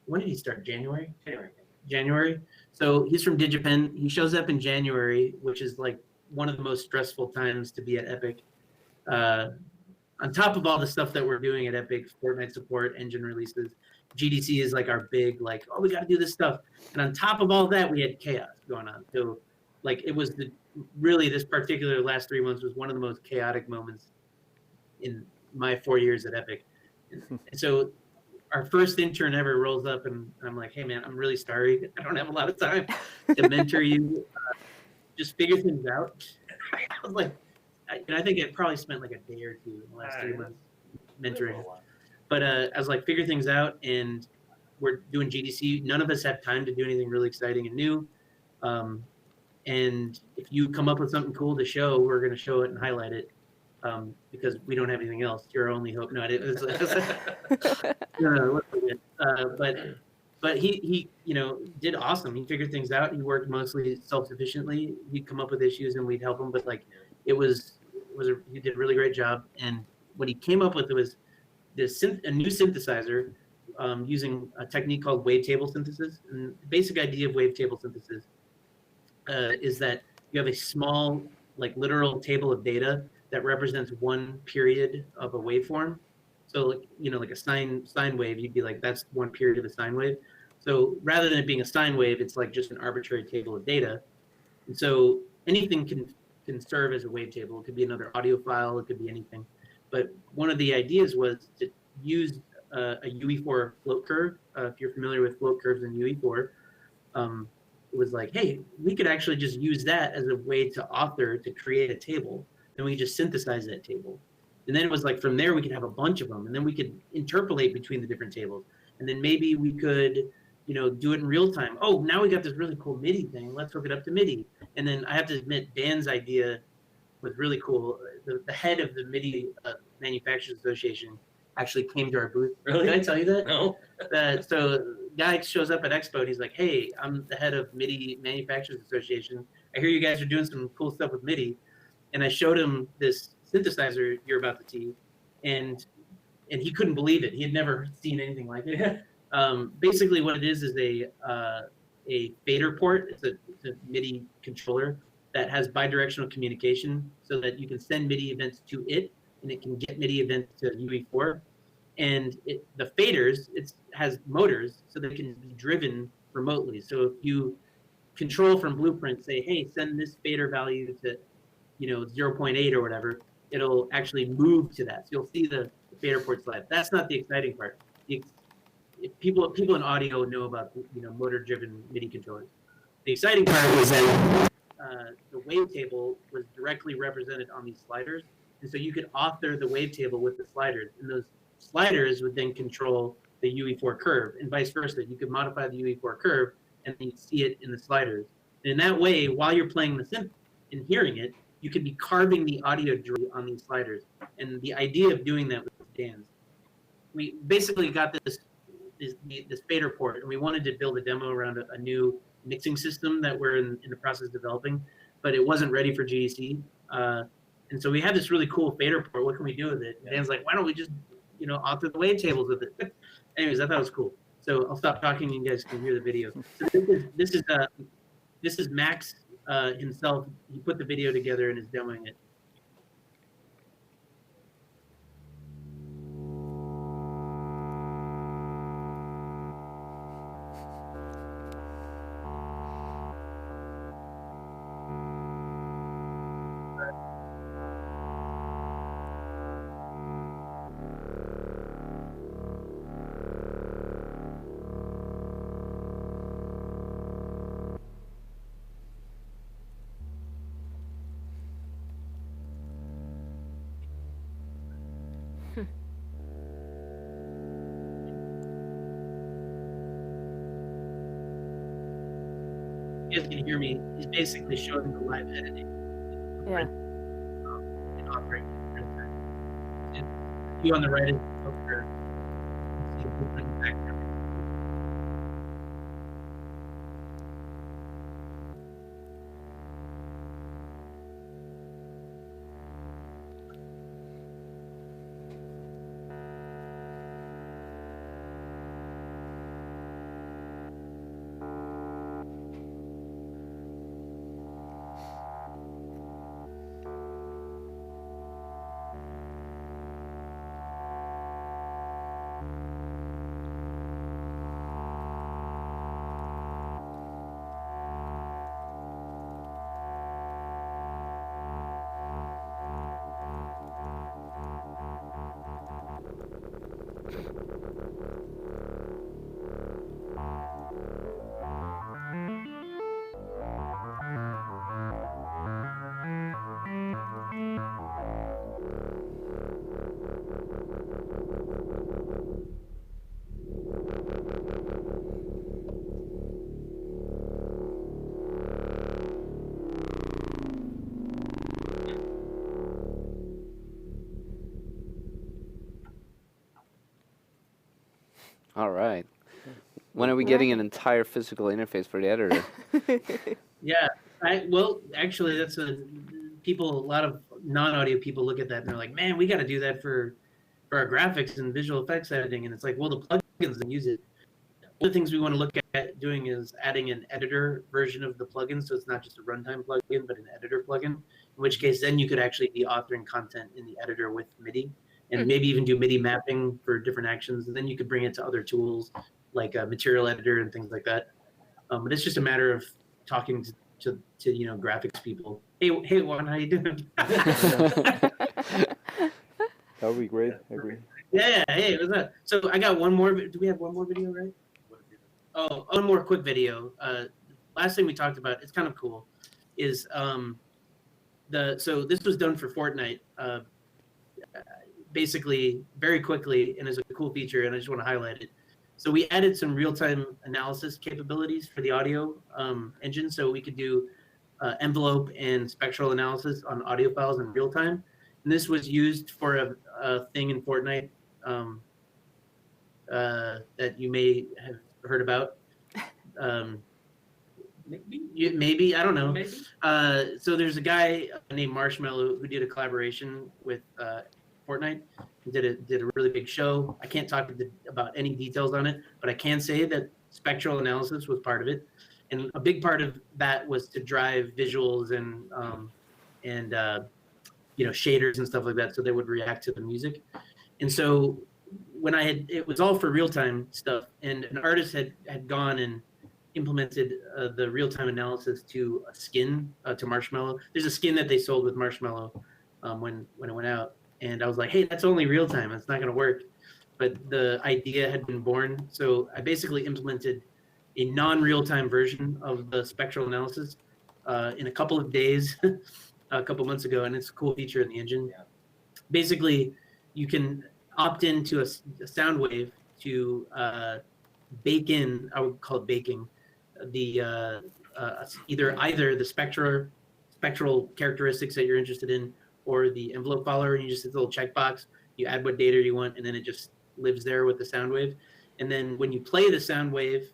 when did he start? January? January. So he's from DigiPen. He shows up in January, which is like one of the most stressful times to be at Epic. On top of all the stuff that we're doing at Epic, Fortnite support, engine releases, GDC is like our big, oh, we got to do this stuff. And on top of all that, we had chaos going on. So it was really this particular last 3 months was one of the most chaotic moments in my 4 years at Epic. And so our first intern ever rolls up and I'm like, hey man, I'm really sorry. I don't have a lot of time to mentor you. Just figure things out. I was like, I think I probably spent like a day or two in the last 3 months mentoring. But I was like, figure things out, and we're doing GDC. None of us have time to do anything really exciting and new. And if you come up with something cool to show, we're going to show it and highlight it, because we don't have anything else. Your only hope. No, but he did awesome. He figured things out. He worked mostly self-sufficiently. He'd come up with issues and we'd help him. But like, he did a really great job. And what he came up with was a new synthesizer, using a technique called wavetable synthesis. And the basic idea of wavetable synthesis is that you have a small, like, literal table of data that represents one period of a waveform. So, like a sine wave, you'd be like, that's one period of a sine wave. So rather than it being a sine wave, it's like just an arbitrary table of data. And so anything can serve as a wavetable. It could be another audio file. It could be anything. But one of the ideas was to use a UE4 float curve. If you're familiar with float curves in UE4, it was like, hey, we could actually just use that as a way to create a table. Then we just synthesize that table. And then it was like, from there, we could have a bunch of them. And then we could interpolate between the different tables. And then maybe we could, do it in real time. Oh, now we got this really cool MIDI thing. Let's hook it up to MIDI. And then I have to admit, Dan's idea was really cool. The head of the MIDI Manufacturers Association actually came to our booth. Really? Did I tell you that? No. So guy shows up at Expo and he's like, hey, I'm the head of MIDI Manufacturers Association. I hear you guys are doing some cool stuff with MIDI. And I showed him this synthesizer you're about to see, and he couldn't believe it. He had never seen anything like it. Basically what it is a fader port. It's a MIDI controller that has bidirectional communication so that you can send MIDI events to it, and it can get MIDI events to UE4. And the faders, it has motors so they can be driven remotely. So if you control from Blueprint, say, hey, send this fader value to 0.8 or whatever, it'll actually move to that. So you'll see the fader port slide. That's not the exciting part. People in audio know about motor-driven MIDI controllers. The exciting part was that the wavetable was directly represented on these sliders, and so you could author the wavetable with the sliders, and those sliders would then control the UE4 curve, and vice versa. You could modify the UE4 curve, and then you'd see it in the sliders. And in that way, while you're playing the synth and hearing it, you could be carving the audio on these sliders. And the idea of doing that was Dan's. We basically got this fader port, and we wanted to build a demo around a new mixing system that we're in the process of developing, but it wasn't ready for GDC. And so we had this really cool fader port. What can we do with it? And Dan's like, why don't we just, author the wavetables with it? Anyways, I thought it was cool. So I'll stop talking and you guys can hear the video. So this is Max himself. He put the video together and is demoing it. You guys can hear me. He's basically showing the live editing. Yeah. And operating. You on the right is the filter. You see Blueprint in the background. All right. When are we getting an entire physical interface for the editor? Yeah. Well, actually, that's a lot of non-audio people look at that and they're like, man, we got to do that for our graphics and visual effects editing. And it's like, well, the plugins and use it. One of the things we want to look at doing is adding an editor version of the plugin, so it's not just a runtime plugin, but an editor plugin. In which case, then you could actually be authoring content in the editor with MIDI, and maybe even do MIDI mapping for different actions. And then you could bring it to other tools like a material editor and things like that. But it's just a matter of talking to graphics people. Hey Juan, how you doing? That would be great. I agree. Yeah, hey, what's up? So I got one more. Do we have one more video, right? Oh, one more quick video. Last thing we talked about, it's kind of cool, is so this was done for Fortnite, basically very quickly, and is a cool feature, and I just want to highlight it. So we added some real-time analysis capabilities for the audio engine, so we could do envelope and spectral analysis on audio files in real time. And this was used for a thing in Fortnite that you may have heard about. Maybe I don't know. Maybe. So there's a guy named Marshmallow who did a collaboration with Fortnite. He did a really big show. I can't talk about any details on it, but I can say that spectral analysis was part of it, and a big part of that was to drive visuals and shaders and stuff like that, so they would react to the music. And so when it was all for real-time stuff, and an artist had gone and implemented the real-time analysis to a skin, to Marshmallow. There's a skin that they sold with Marshmallow when it went out, and I was like, hey, that's only real-time, it's not going to work. But the idea had been born, so I basically implemented a non-real-time version of the spectral analysis in a couple of days, a couple months ago, and it's a cool feature in the engine. Yeah. Basically, you can opt into a sound wave to bake in, I would call it baking, the either the spectral characteristics that you're interested in, or the envelope follower, and you just hit the little checkbox, you add what data you want, and then it just lives there with the sound wave. And then when you play the sound wave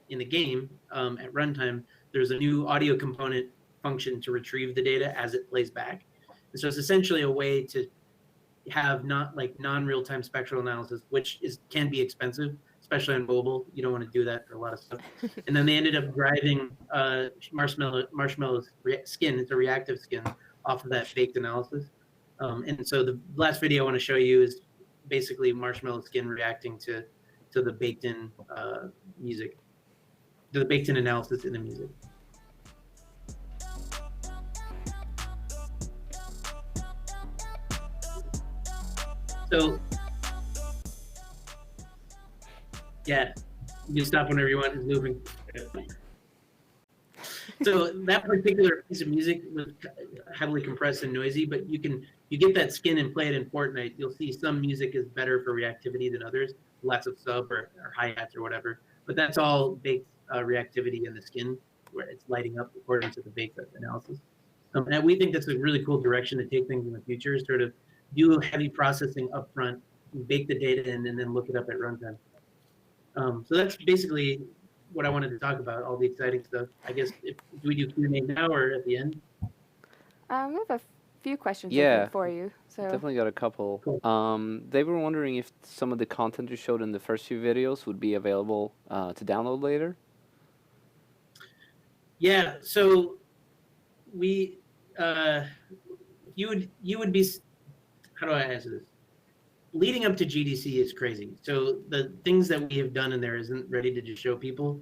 in the game at runtime, there's a new audio component function to retrieve the data as it plays back. And so it's essentially a way to have non-real-time spectral analysis, which can be expensive, especially on mobile. You don't want to do that for a lot of stuff. And then they ended up driving Marshmallow's skin, it's a reactive skin, off of that baked analysis. And so the last video I want to show you is basically Marshmallow skin reacting to the baked-in music, to the baked-in analysis in the music. So, yeah, you can stop whenever you want. It's moving. So that particular piece of music was heavily compressed and noisy, but you get that skin and play it in Fortnite. You'll see some music is better for reactivity than others, lots of sub or hi-hats or whatever. But that's all baked reactivity in the skin, where it's lighting up according to the baked analysis. And we think that's a really cool direction to take things in the future, is sort of do heavy processing up front, bake the data in, and then look it up at runtime. So that's basically what I wanted to talk about, all the exciting stuff. I guess, do we do Q&A now or at the end? We have a few questions for you. So Definitely got a couple. Cool. They were wondering if some of the content you showed in the first few videos would be available to download later. Yeah, so we, you would be, how do I answer this? Leading up to GDC is crazy. So the things that we have done in there isn't ready to just show people.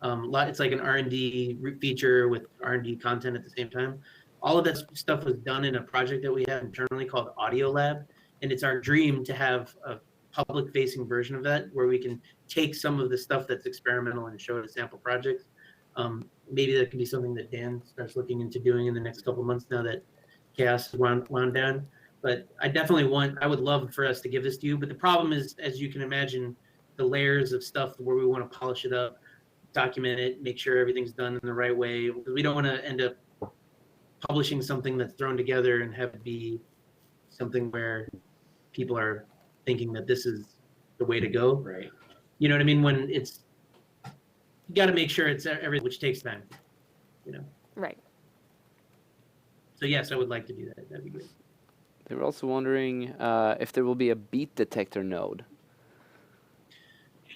It's like an R&D feature with R&D content at the same time. All of that stuff was done in a project that we have internally called Audio Lab. And it's our dream to have a public-facing version of that where we can take some of the stuff that's experimental and show it as sample projects. Maybe that could be something that Dan starts looking into doing in the next couple of months now that Chaos is wound down. But I would love for us to give this to you. But the problem is, as you can imagine, the layers of stuff where we want to polish it up, document it, make sure everything's done in the right way. Because we don't want to end up publishing something that's thrown together and have it be something where people are thinking that this is the way to go. Right. You know what I mean? When it's, you got to make sure it's everything, which takes time. You know. Right. So yes, I would like to do that. That'd be great. They were also wondering if there will be a beat detector node.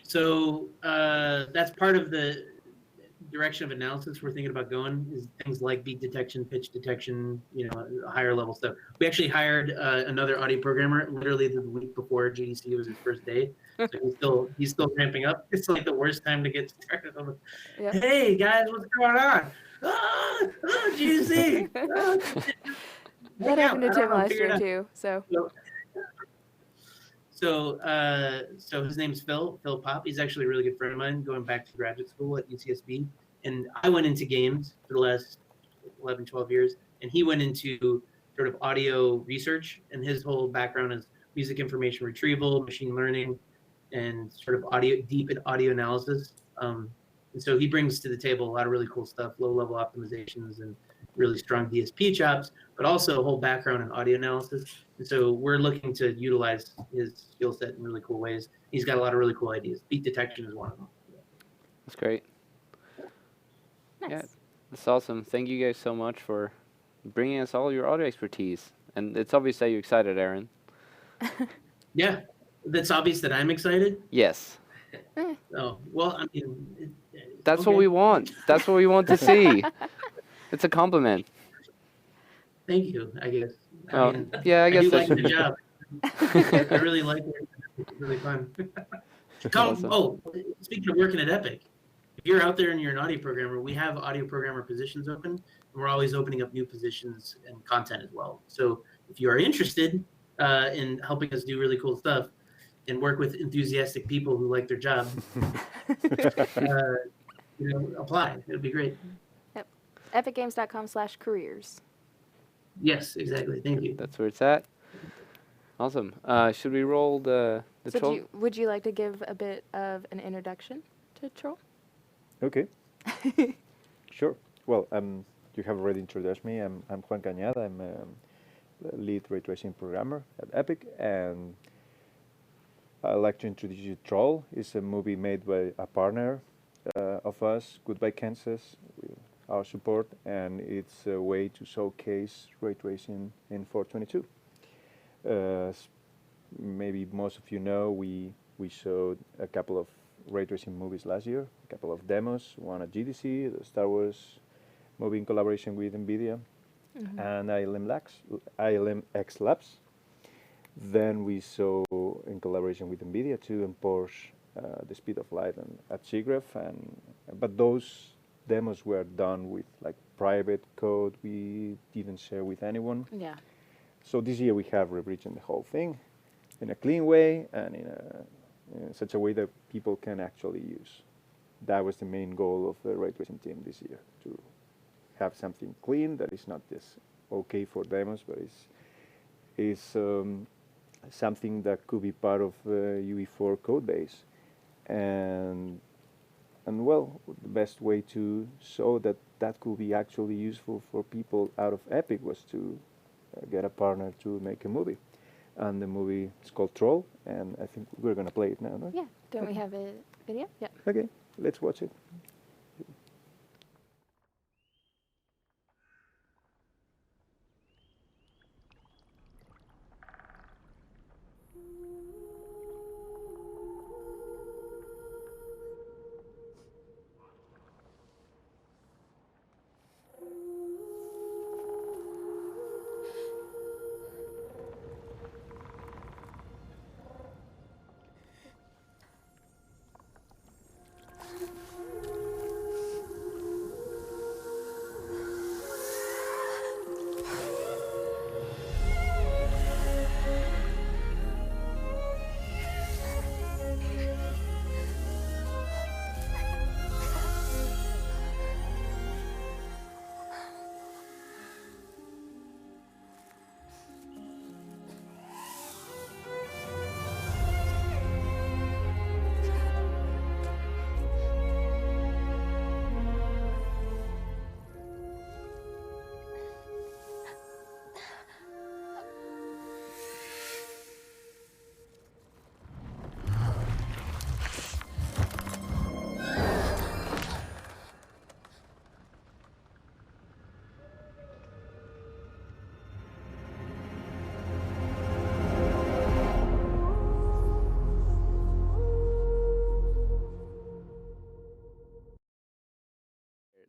So that's part of the direction of analysis we're thinking about going, is things like beat detection, pitch detection, you know, higher level stuff. We actually hired another audio programmer literally the week before GDC was his first day. So he's still ramping up. It's like the worst time to get started. Yep. Hey guys, what's going on? GDC. That happened to Tim last year too. So So his name's Phil Pop. He's actually a really good friend of mine, going back to graduate school at UCSB. And I went into games for the last 11, 12 years, and he went into sort of audio research, and his whole background is music information retrieval, machine learning, and sort of deep audio analysis. And so he brings to the table a lot of really cool stuff, low-level optimizations and really strong DSP chops, but also a whole background in audio analysis. And so we're looking to utilize his skill set in really cool ways. He's got a lot of really cool ideas. Beat detection is one of them. That's great. nice. Yeah, that's awesome. Thank you guys so much for bringing us all your audio expertise. And it's obvious that you're excited, Aaron. Yeah, that's obvious that I'm excited. Yes. Oh, well, I mean, That's what okay. we want. That's what we want to see. It's a compliment. Thank you, I guess. Oh, I mean, yeah, I guess do that's like the job. I really like it. It's really fun. Awesome. Oh, speaking of working at Epic, if you're out there and you're an audio programmer, we have audio programmer positions open, and we're always opening up new positions and content as well. So if you are interested in helping us do really cool stuff and work with enthusiastic people who like their job, apply. It'd be great. Yep. epicgames.com/careers. Yes, exactly. Thank you. That's where it's at. Awesome. Should we roll the So troll? would you like to give a bit of an introduction to Troll? Okay. Sure. Well, you have already introduced me. I'm Juan Canada. I'm the lead ray tracing programmer at Epic, and I'd like to introduce you to Troll. It's a movie made by a partner of us, Goodbye Kansas, with our support, and it's a way to showcase ray tracing in 422. Maybe most of you know, we showed a couple of ray tracing movies last year, a couple of demos, one at GDC, the Star Wars movie in collaboration with NVIDIA, and ILMX Labs. Then we saw in collaboration with NVIDIA too, and Porsche, the speed of light and at SIGGRAPH, but those demos were done with like private code we didn't share with anyone. Yeah. So this year we have rewritten the whole thing in a clean way and in such a way that people can actually use. That was the main goal of the ray tracing team this year, to have something clean that is not just okay for demos, but is something that could be part of the UE4 code base. And well, the best way to show that that could be actually useful for people out of Epic was to get a partner to make a movie. And the movie is called Troll, and I think we're going to play it now, right? Yeah. Don't we have a video? Yeah. Okay, let's watch it.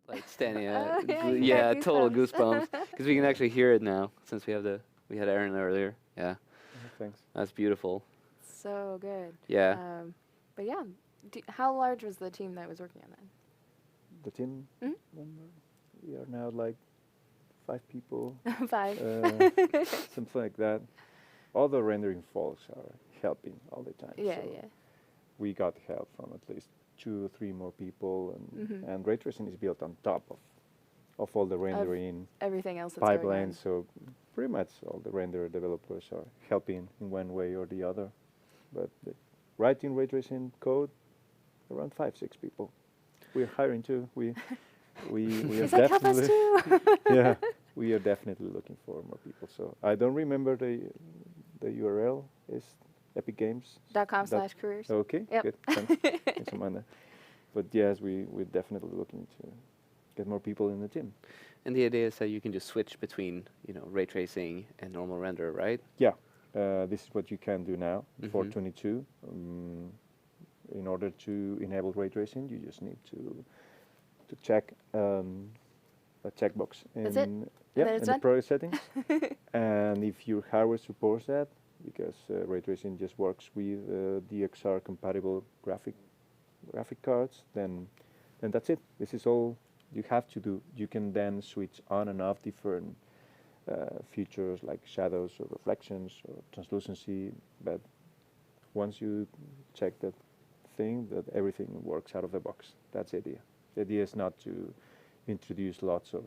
like standing at. Oh, yeah, you Yeah, got total goosebumps. goosebumps. Because we can actually hear it now since we had Aaron earlier. Yeah, Thanks. that's beautiful. So good. Yeah. But yeah, how large was the team that was working on that? The team Mhm. number, we are now like 5 people, 5. something like that. All the rendering folks are helping all the time. Yeah, so yeah. we got help from at least 2 or 3 more people, Mhm. and ray tracing is built on top of all the rendering Everything else that's going on. pipelines. So pretty much all the render developers are helping in one way or the other. But writing ray tracing code, around 5, 6 people. We're hiring too. We are He's like, help us definitely too. yeah, we are definitely looking for more people. So I don't remember the URL. Is Epic Games. .com/careers. Okay, Yep. good. Thanks, Amanda. But yes, we're definitely looking to get more people in the team. And the idea is that you can just switch between, ray tracing and normal render, right? Yeah, this is what you can do now. Mhm. 422. In order to enable ray tracing, you just need to check a checkbox That's it? yeah, then in it's the done? product settings. And if your hardware supports that, because ray tracing just works with DXR compatible graphic cards, then that's it. This is all you have to do. You can then switch on and off different features like shadows or reflections or translucency, but once you check that thing, that everything works out of the box. That's the idea. The idea is not to introduce lots of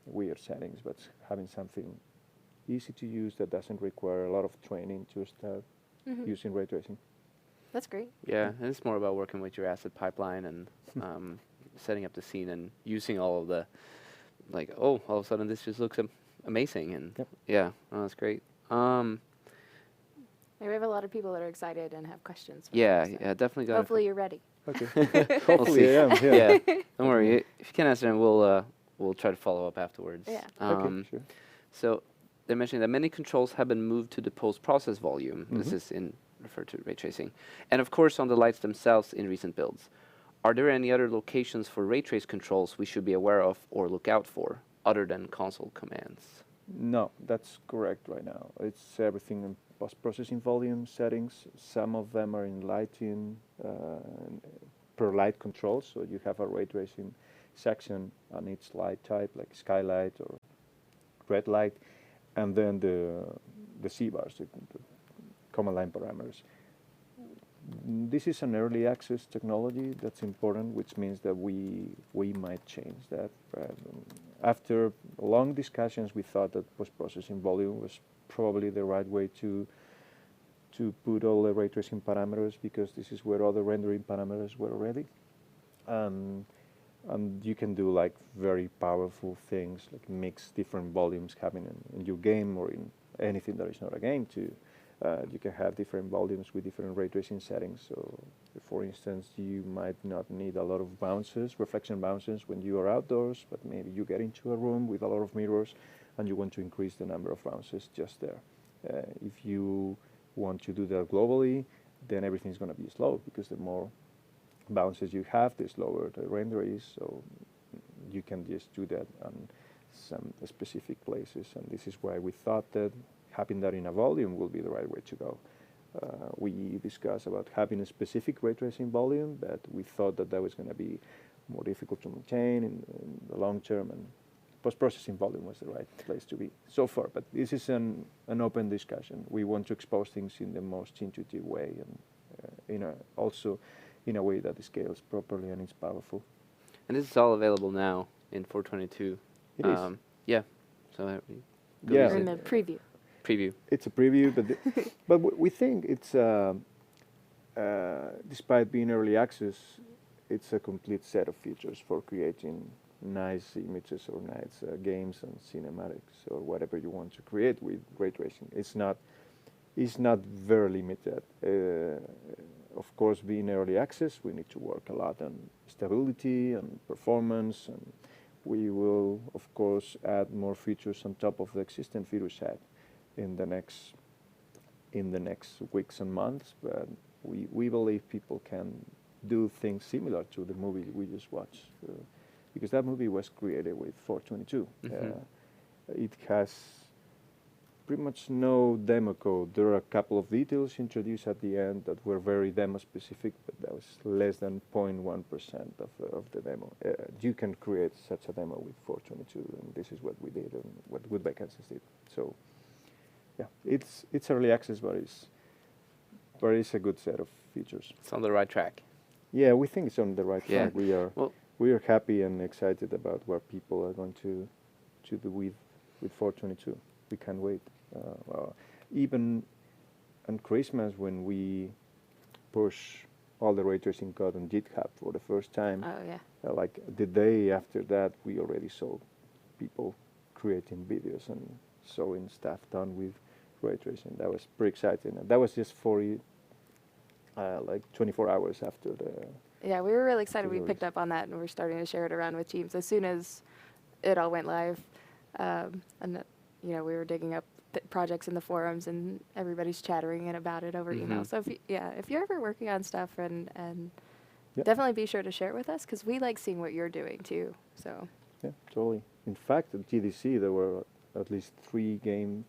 weird settings, but having something easy to use that doesn't require a lot of training to start Mhm. using ray tracing. That's great. Yeah, and it's more about working with your asset pipeline and setting up the scene and using all of the, all of a sudden this just looks amazing. And Yep. yeah, that's great. We have a lot of people that are excited and have questions. for Yeah, them, so yeah, definitely got Hopefully you're ready. Okay. We'll Hopefully see. I am. Yeah. Yeah, don't worry. If you can't answer them, we'll try to follow up afterwards. Yeah. Okay. Sure. So they're mentioning that many controls have been moved to the post-process volume. This Mhm. is referred to ray tracing, and of course on the lights themselves in recent builds. Are there any other locations for ray trace controls we should be aware of or look out for, other than console commands? No, that's correct right now. It's everything in post-processing volume settings. Some of them are in lighting, per light control. So you have a ray tracing section on each light type, like skylight or red light, and then the C-bars, the command line parameters. This is an early access technology that's important, which means that we might change that. After long discussions, we thought that post-processing volume was probably the right way to put all the ray tracing parameters, because this is where all the rendering parameters were already. And you can do like very powerful things, like mix different volumes having in your game or in anything that is not a game too. You can have different volumes with different ray tracing settings. So, for instance, you might not need a lot of bounces, reflection bounces, when you are outdoors, but maybe you get into a room with a lot of mirrors and you want to increase the number of bounces just there. If you want to do that globally, then everything's going to be slow, because the more bounces you have, the slower the render is. So you can just do that on some specific places, and this is why we thought that having that in a volume will be the right way to go. We discussed about having a specific ray tracing volume, but we thought that was going to be more difficult to maintain in the long term, and post-processing volume was the right place to be so far. But this is an open discussion. We want to expose things in the most intuitive way, and also in a way that scales properly and is powerful. And this is all available now in 422. It is. Yeah. So go Yeah. use Or in it. the preview. Preview. It's a preview, but we think it's despite being early access, it's a complete set of features for creating nice images or nice games and cinematics or whatever you want to create with ray tracing. It's not very limited. Of course, being early access, we need to work a lot on stability and performance, and we will, of course, add more features on top of the existing feature set in the next weeks and months. But we believe people can do things similar to the movie we just watched. because that movie was created with 422. It has pretty much no demo code. There are a couple of details introduced at the end that were very demo specific, but that was less than 0.1% of the demo. You can create such a demo with 422, and this is what we did and what Goodbye Kansas did. So, yeah, it's early access, but it's a good set of features. It's on the right track. Yeah, we think it's on the right Yeah. track. We are happy and excited about what people are going to do with 422. We can't wait. Even on Christmas, when we push all the ray tracing code on GitHub for the first time, Oh, yeah. like the day after that, we already saw people creating videos and showing stuff done with ray tracing. That was pretty exciting. And that was just like 24 hours after the. Yeah, we were really excited. We release. picked up on that, and we're starting to share it around with teams as soon as it all went live. And we were digging up projects in the forums, and everybody's chattering about it over email. So if you're ever working on stuff, and Yep. definitely be sure to share it with us, because we like seeing what you're doing too. So Yeah, totally. In fact, at GDC, there were at least 3 game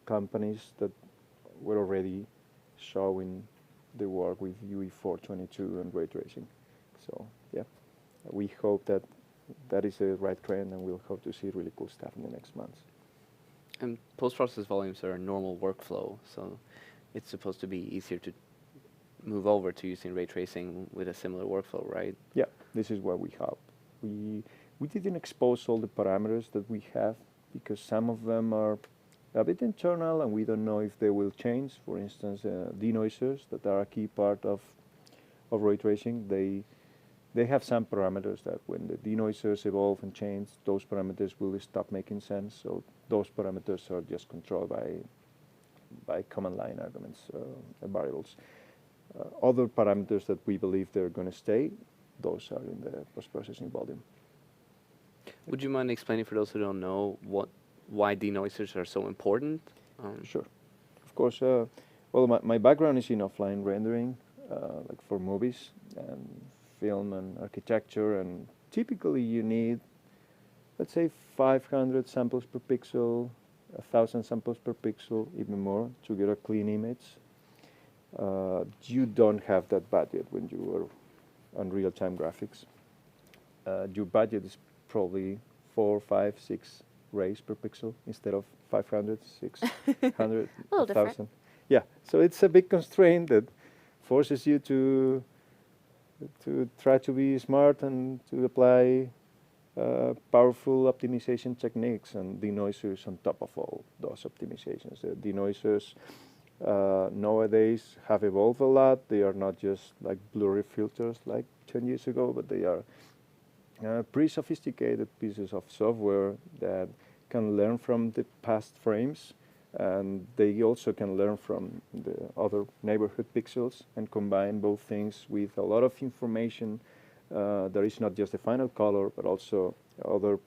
companies that were already showing the work with UE422 and ray tracing. So, yeah, we hope that is the right trend, and we'll hope to see really cool stuff in the next months. And post-process volumes are a normal workflow, so it's supposed to be easier to move over to using ray tracing with a similar workflow, right? Yeah, this is what we hope. We didn't expose all the parameters that we have because some of them are a bit internal and we don't know if they will change. For instance, denoisers that are a key part of ray tracing, they have some parameters that when the denoisers evolve and change, those parameters will stop making sense. So those parameters are just controlled by command line arguments, variables. Other parameters that we believe they're going to stay, those are in the post-processing volume. Would you mind explaining for those who don't know why denoisers are so important? Sure. Of course, well, my background is in offline rendering, like for movies and film and architecture, and typically you need, let's say, 500 samples per pixel, 1,000 samples per pixel, even more, to get a clean image. You don't have that budget when you are on real-time graphics. Your budget is probably 4, 5, 6 rays per pixel instead of 500, 600, A little different. 1,000. Yeah, so it's a big constraint that forces you to try to be smart and to apply powerful optimization techniques and denoisers on top of all those optimizations. Denoisers nowadays have evolved a lot. They are not just like blurry filters like 10 years ago, but they are pretty sophisticated pieces of software that can learn from the past frames, and they also can learn from the other neighborhood pixels and combine both things with a lot of information. There is not just the final color, but also other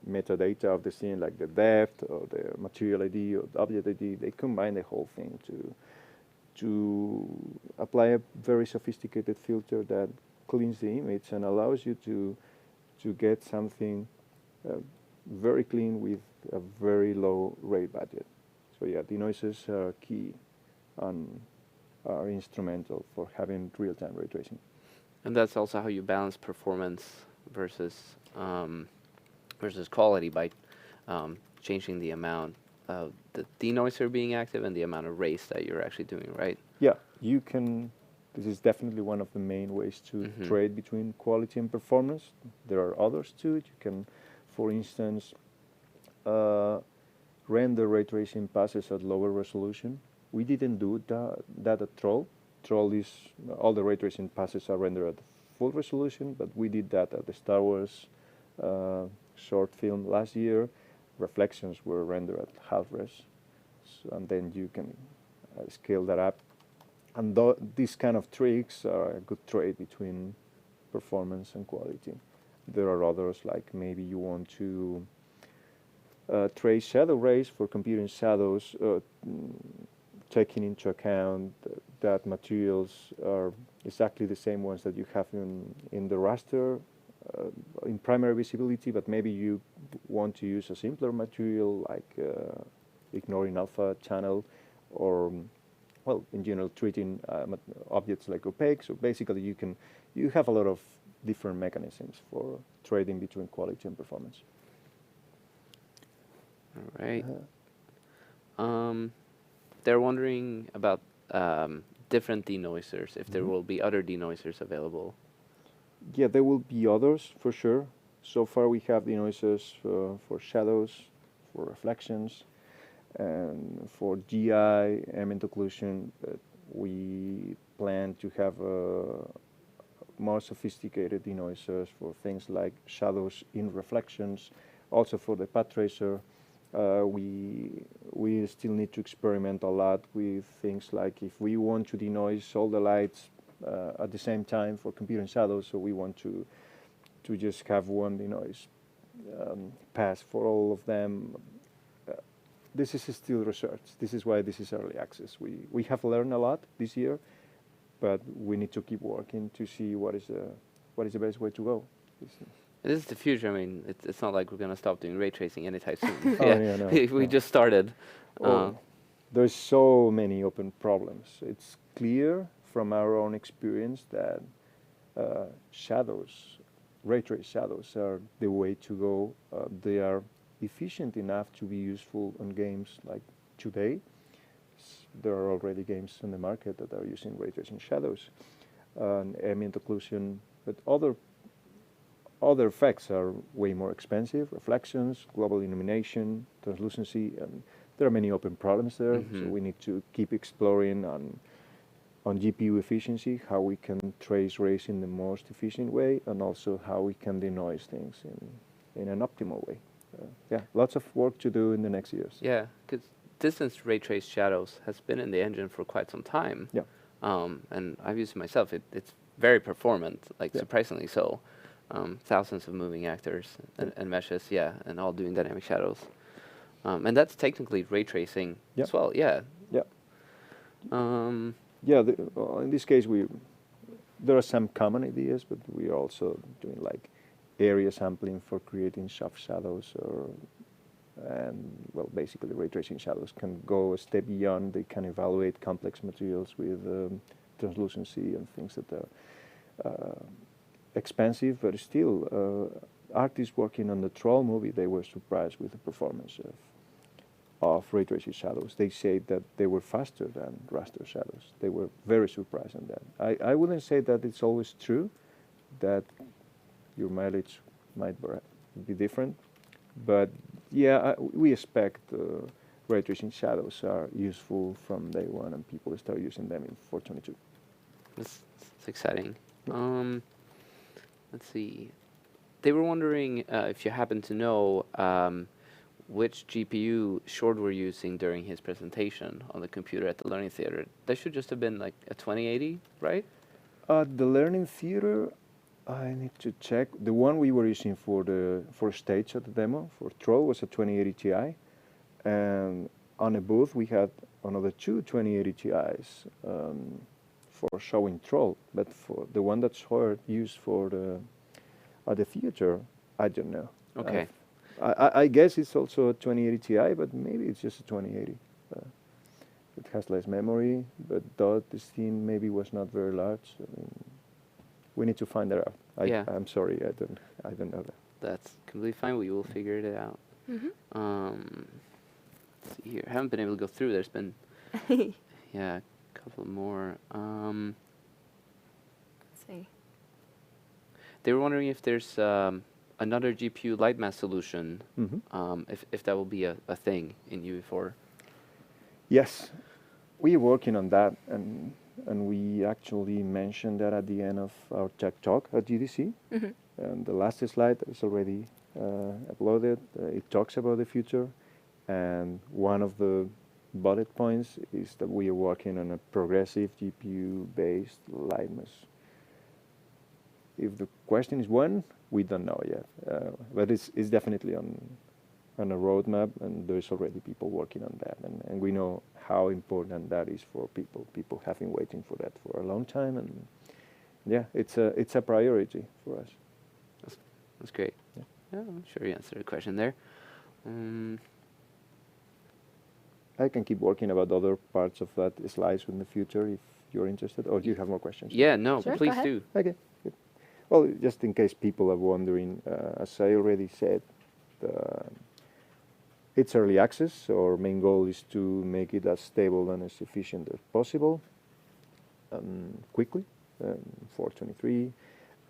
metadata of the scene, like the depth or the material ID or the object ID. They combine the whole thing to apply a very sophisticated filter that cleans the image and allows you to get something very clean with a very low ray budget. So yeah, denoisers are key and are instrumental for having real-time ray tracing. And that's also how you balance performance versus quality by changing the amount of the denoiser being active and the amount of rays that you're actually doing, right? Yeah, you can. This is definitely one of the main ways to trade between quality and performance. There are others too. You can, for instance, render ray tracing passes at lower resolution. We didn't do that at Troll. Troll is, all the ray tracing passes are rendered at full resolution, but we did that at the Star Wars short film last year. Reflections were rendered at half res, and then you can scale that up. And these kind of tricks are a good trade between performance and quality. There are others, like maybe you want to trace shadow rays for computing shadows, taking into account that materials are exactly the same ones that you have in the raster, in primary visibility, but maybe you want to use a simpler material like ignoring alpha channel, or well, in general, treating objects like opaque. So basically, you have a lot of different mechanisms for trading between quality and performance. All right. They're wondering about different denoisers, if there will be other denoisers available. Yeah, there will be others for sure. So far, we have denoisers for shadows, for reflections, and for GI, ambient occlusion. But we plan to have more sophisticated denoisers for things like shadows in reflections, also for the path tracer. We still need to experiment a lot with things like if we want to denoise all the lights at the same time for computing shadows, so we want to just have one denoise pass for all of them. This is still research. This is why this is early access. We have learned a lot this year, but we need to keep working to see what is the best way to go. This is the future. I mean, it's not like we're going to stop doing ray tracing anytime soon. Oh, yeah, no, we just started. There's so many open problems. It's clear from our own experience that shadows, ray trace shadows, are the way to go. They are efficient enough to be useful on games like today. There are already games on the market that are using ray tracing shadows, ambient occlusion, but other effects are way more expensive. Reflections, global illumination, translucency, and there are many open problems there. So we need to keep exploring on GPU efficiency, how we can trace rays in the most efficient way, and also how we can denoise things in an optimal way. Yeah, lots of work to do in the next years. Yeah, because distance ray trace shadows has been in the engine for quite some time. Yeah. And I've used it myself. It's very performant, like surprisingly so. Thousands of moving actors and meshes, and all doing dynamic shadows. And that's technically ray tracing as well, yeah. Yeah. In this case, there are some common ideas, but we are also doing like area sampling for creating soft shadows, and basically ray tracing shadows can go a step beyond. They can evaluate complex materials with translucency and things that are expensive, but still, artists working on the Troll movie, they were surprised with the performance of ray tracing shadows. They said that they were faster than raster shadows. They were very surprised on that. I wouldn't say that it's always true, that your mileage might be different, but we expect ray tracing shadows are useful from day one, and people start using them in 422. That's exciting. Let's see. They were wondering if you happen to know which GPU Short were using during his presentation on the computer at the Learning Theater. That should just have been like a 2080, right? The Learning Theater, I need to check. The one we were using for stage at the demo for Troll was a 2080 Ti, and on a booth we had another two 2080 Ti's for showing Troll. But for the one that's used for the theater, I don't know. Okay. I guess it's also a 2080 Ti, but maybe it's just a 2080. It has less memory, but the scene maybe was not very large. I mean, we need to find that out. I'm sorry, I don't know that. That's completely fine. We will figure it out. Let's see here. I haven't been able to go through. There's been a couple more. Let's see. They were wondering if there's another GPU light mask solution, if that will be a thing in UV4. Yes, we're working on that, and we actually mentioned that at the end of our tech talk at GDC. And the last slide is already uploaded. It talks about the future, and one of the bullet points is that we are working on a progressive GPU-based light mask. If the question is when, we don't know yet, but it's definitely on a roadmap, and there's already people working on that, and we know how important that is for people. People have been waiting for that for a long time, and it's a priority for us. That's great. Yeah, I'm sure you answered the question there. I can keep working about other parts of that slides in the future if you're interested, or do you have more questions? Yeah, no, Sure, go please ahead. do. Okay, good. Well, just in case people are wondering, as I already said, it's early access, so our main goal is to make it as stable and as efficient as possible, quickly, 423,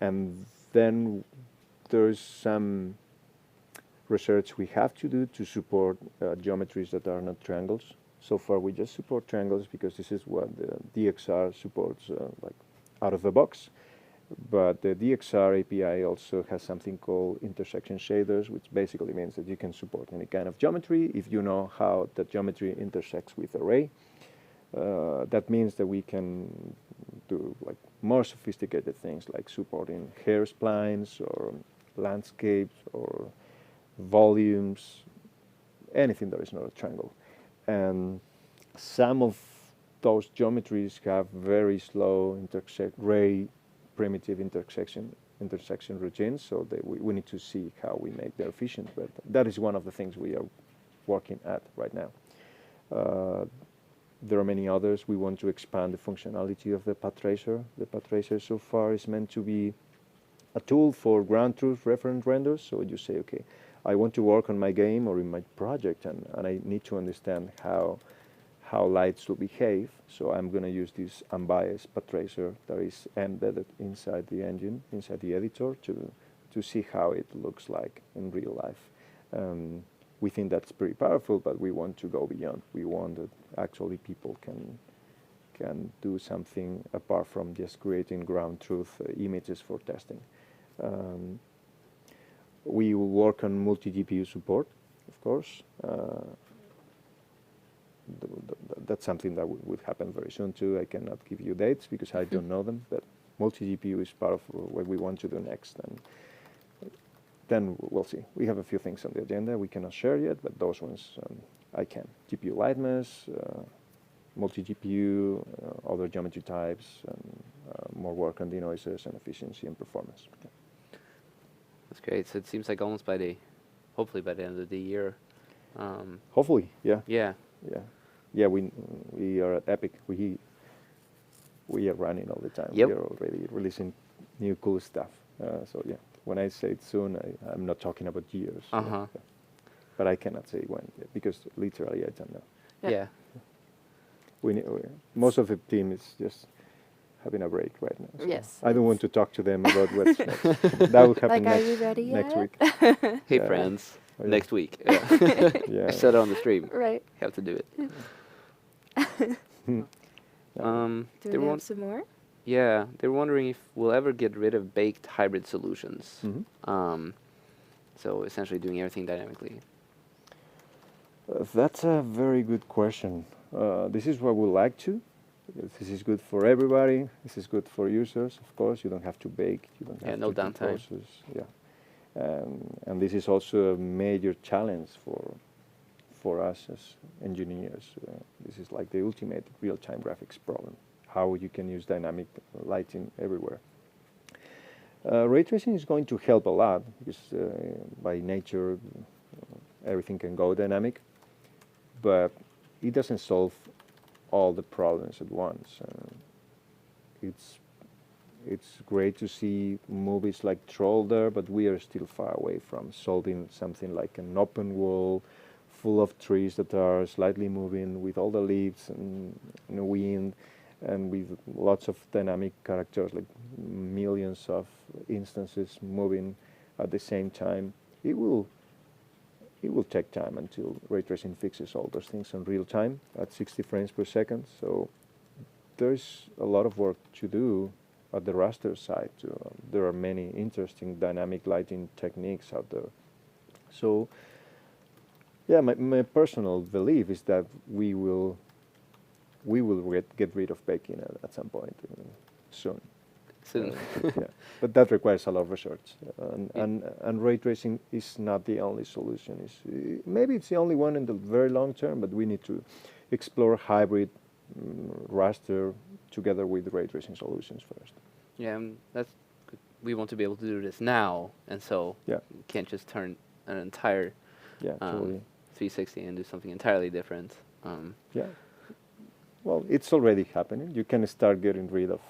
and then there's some research we have to do to support geometries that are not triangles. So far we just support triangles because this is what the DXR supports like out of the box. But the DXR API also has something called intersection shaders, which basically means that you can support any kind of geometry if you know how the geometry intersects with array. That means that we can do like more sophisticated things like supporting hair splines or landscapes or volumes, anything that is not a triangle. And some of those geometries have very slow ray primitive intersection routines, so we need to see how we make them efficient, but that is one of the things we are working at right now. There are many others. We want to expand the functionality of the path tracer. The path tracer so far is meant to be a tool for ground truth reference renders, so you say, okay, I want to work on my game or in my project, and I need to understand how lights will behave. So I'm going to use this unbiased path tracer that is embedded inside the engine, inside the editor, to see how it looks like in real life. We think that's pretty powerful, but we want to go beyond. We want that actually people can do something apart from just creating ground truth images for testing. We will work on multi-GPU support, of course. That's something that would happen very soon too. I cannot give you dates because I don't know them, but multi-GPU is part of what we want to do next. And then we'll see. We have a few things on the agenda we cannot share yet, but those ones I can. GPU lightness, multi-GPU, other geometry types, and more work on denoisers and efficiency and performance. Okay. That's great. So it seems like hopefully by the end of the year. Hopefully, yeah. Yeah. Yeah, yeah. We are at Epic. We are running all the time. Yep. We are already releasing new cool stuff. So yeah, when I say it soon, I'm not talking about years. Uh-huh. Yeah. But I cannot say when yet because literally I don't know. Yeah. Most of the team is just having a break right now. So Yes. I don't want to talk to them about what's next. That will happen Like, are you ready next yet? week. Hey, Yeah. friends. Oh, yeah. Next week. Yeah. I said it on the stream. Right. Have to do it. Do they we were have some more? Yeah, they were wondering if we'll ever get rid of baked hybrid solutions. Mhm. So essentially doing everything dynamically. That's a very good question. This is what we like to. This is good for everybody. This is good for users, of course. You don't have to bake. You don't have no to downtime. process. Yeah, and this is also a major challenge for us as engineers. This is like the ultimate real-time graphics problem. How you can use dynamic lighting everywhere. Ray tracing is going to help a lot because by nature everything can go dynamic, but it doesn't solve all the problems at once. It's great to see movies like Troll there, but we are still far away from solving something like an open world full of trees that are slightly moving with all the leaves and wind and with lots of dynamic characters, like millions of instances moving at the same time. It will take time until ray tracing fixes all those things in real time at 60 frames per second. So there's a lot of work to do at the raster side. There are many interesting dynamic lighting techniques out there. So yeah, my personal belief is that we will get rid of baking at some point soon. Yeah, but that requires a lot of research, and ray tracing is not the only solution. Maybe it's the only one in the very long term, but we need to explore hybrid raster together with ray tracing solutions first. Yeah, that's we want to be able to do this now, and so Yeah. you can't just turn an entire Yeah, totally. 360 and do something entirely different. Yeah. Well, it's already happening. You can start getting rid of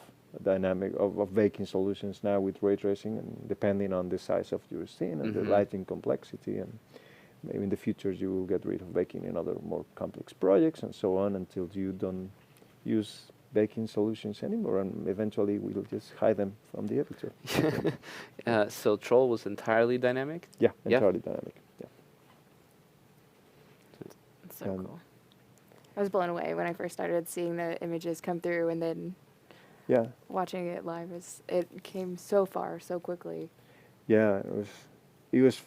dynamic of baking solutions now with ray tracing, and depending on the size of your scene and the lighting complexity, and maybe in the future you will get rid of baking in other more complex projects and so on until you don't use baking solutions anymore, and eventually we'll just hide them from the editor. So Troll was entirely dynamic? Yeah, Yeah. entirely dynamic. Yeah. It's so cool. I was blown away when I first started seeing the images come through, and then Yeah. watching it live. It came so far so quickly. Yeah, it was,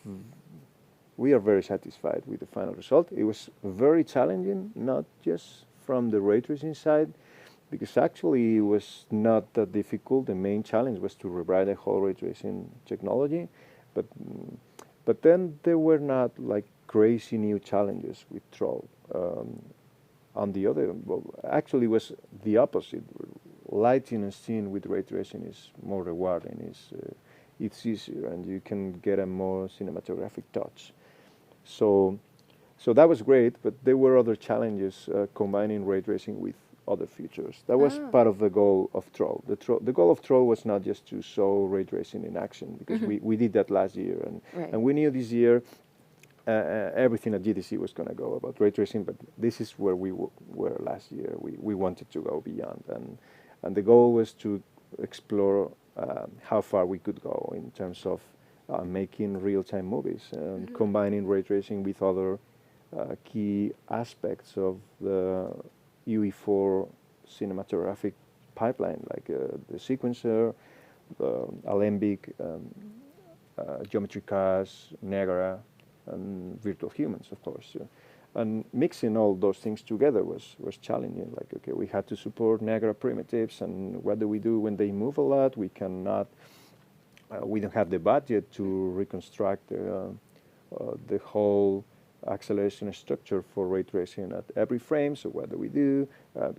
we are very satisfied with the final result. It was very challenging, not just from the ray tracing side, because actually it was not that difficult. The main challenge was to rewrite the whole ray tracing technology, but then there were not like crazy new challenges with Troll. On the other, well, actually it was the opposite. Lighting a scene with ray tracing is more rewarding. It's easier, and you can get a more cinematographic touch. So that was great, but there were other challenges combining ray tracing with other features. That was part of the goal of Troll. The goal of Troll was not just to show ray tracing in action, because we did that last year, and we knew this year everything at GDC was going to go about ray tracing, but this is where we were last year. We wanted to go beyond, and the goal was to explore how far we could go in terms of making real-time movies and combining ray tracing with other key aspects of the UE4 cinematographic pipeline, like the sequencer, the alembic, geometry cars, Niagara, and virtual humans, of course. And mixing all those things together was challenging. Like, okay, we had to support Niagara primitives, and what do we do when they move a lot? We cannot, we don't have the budget to reconstruct the whole acceleration structure for ray tracing at every frame. So what do we do?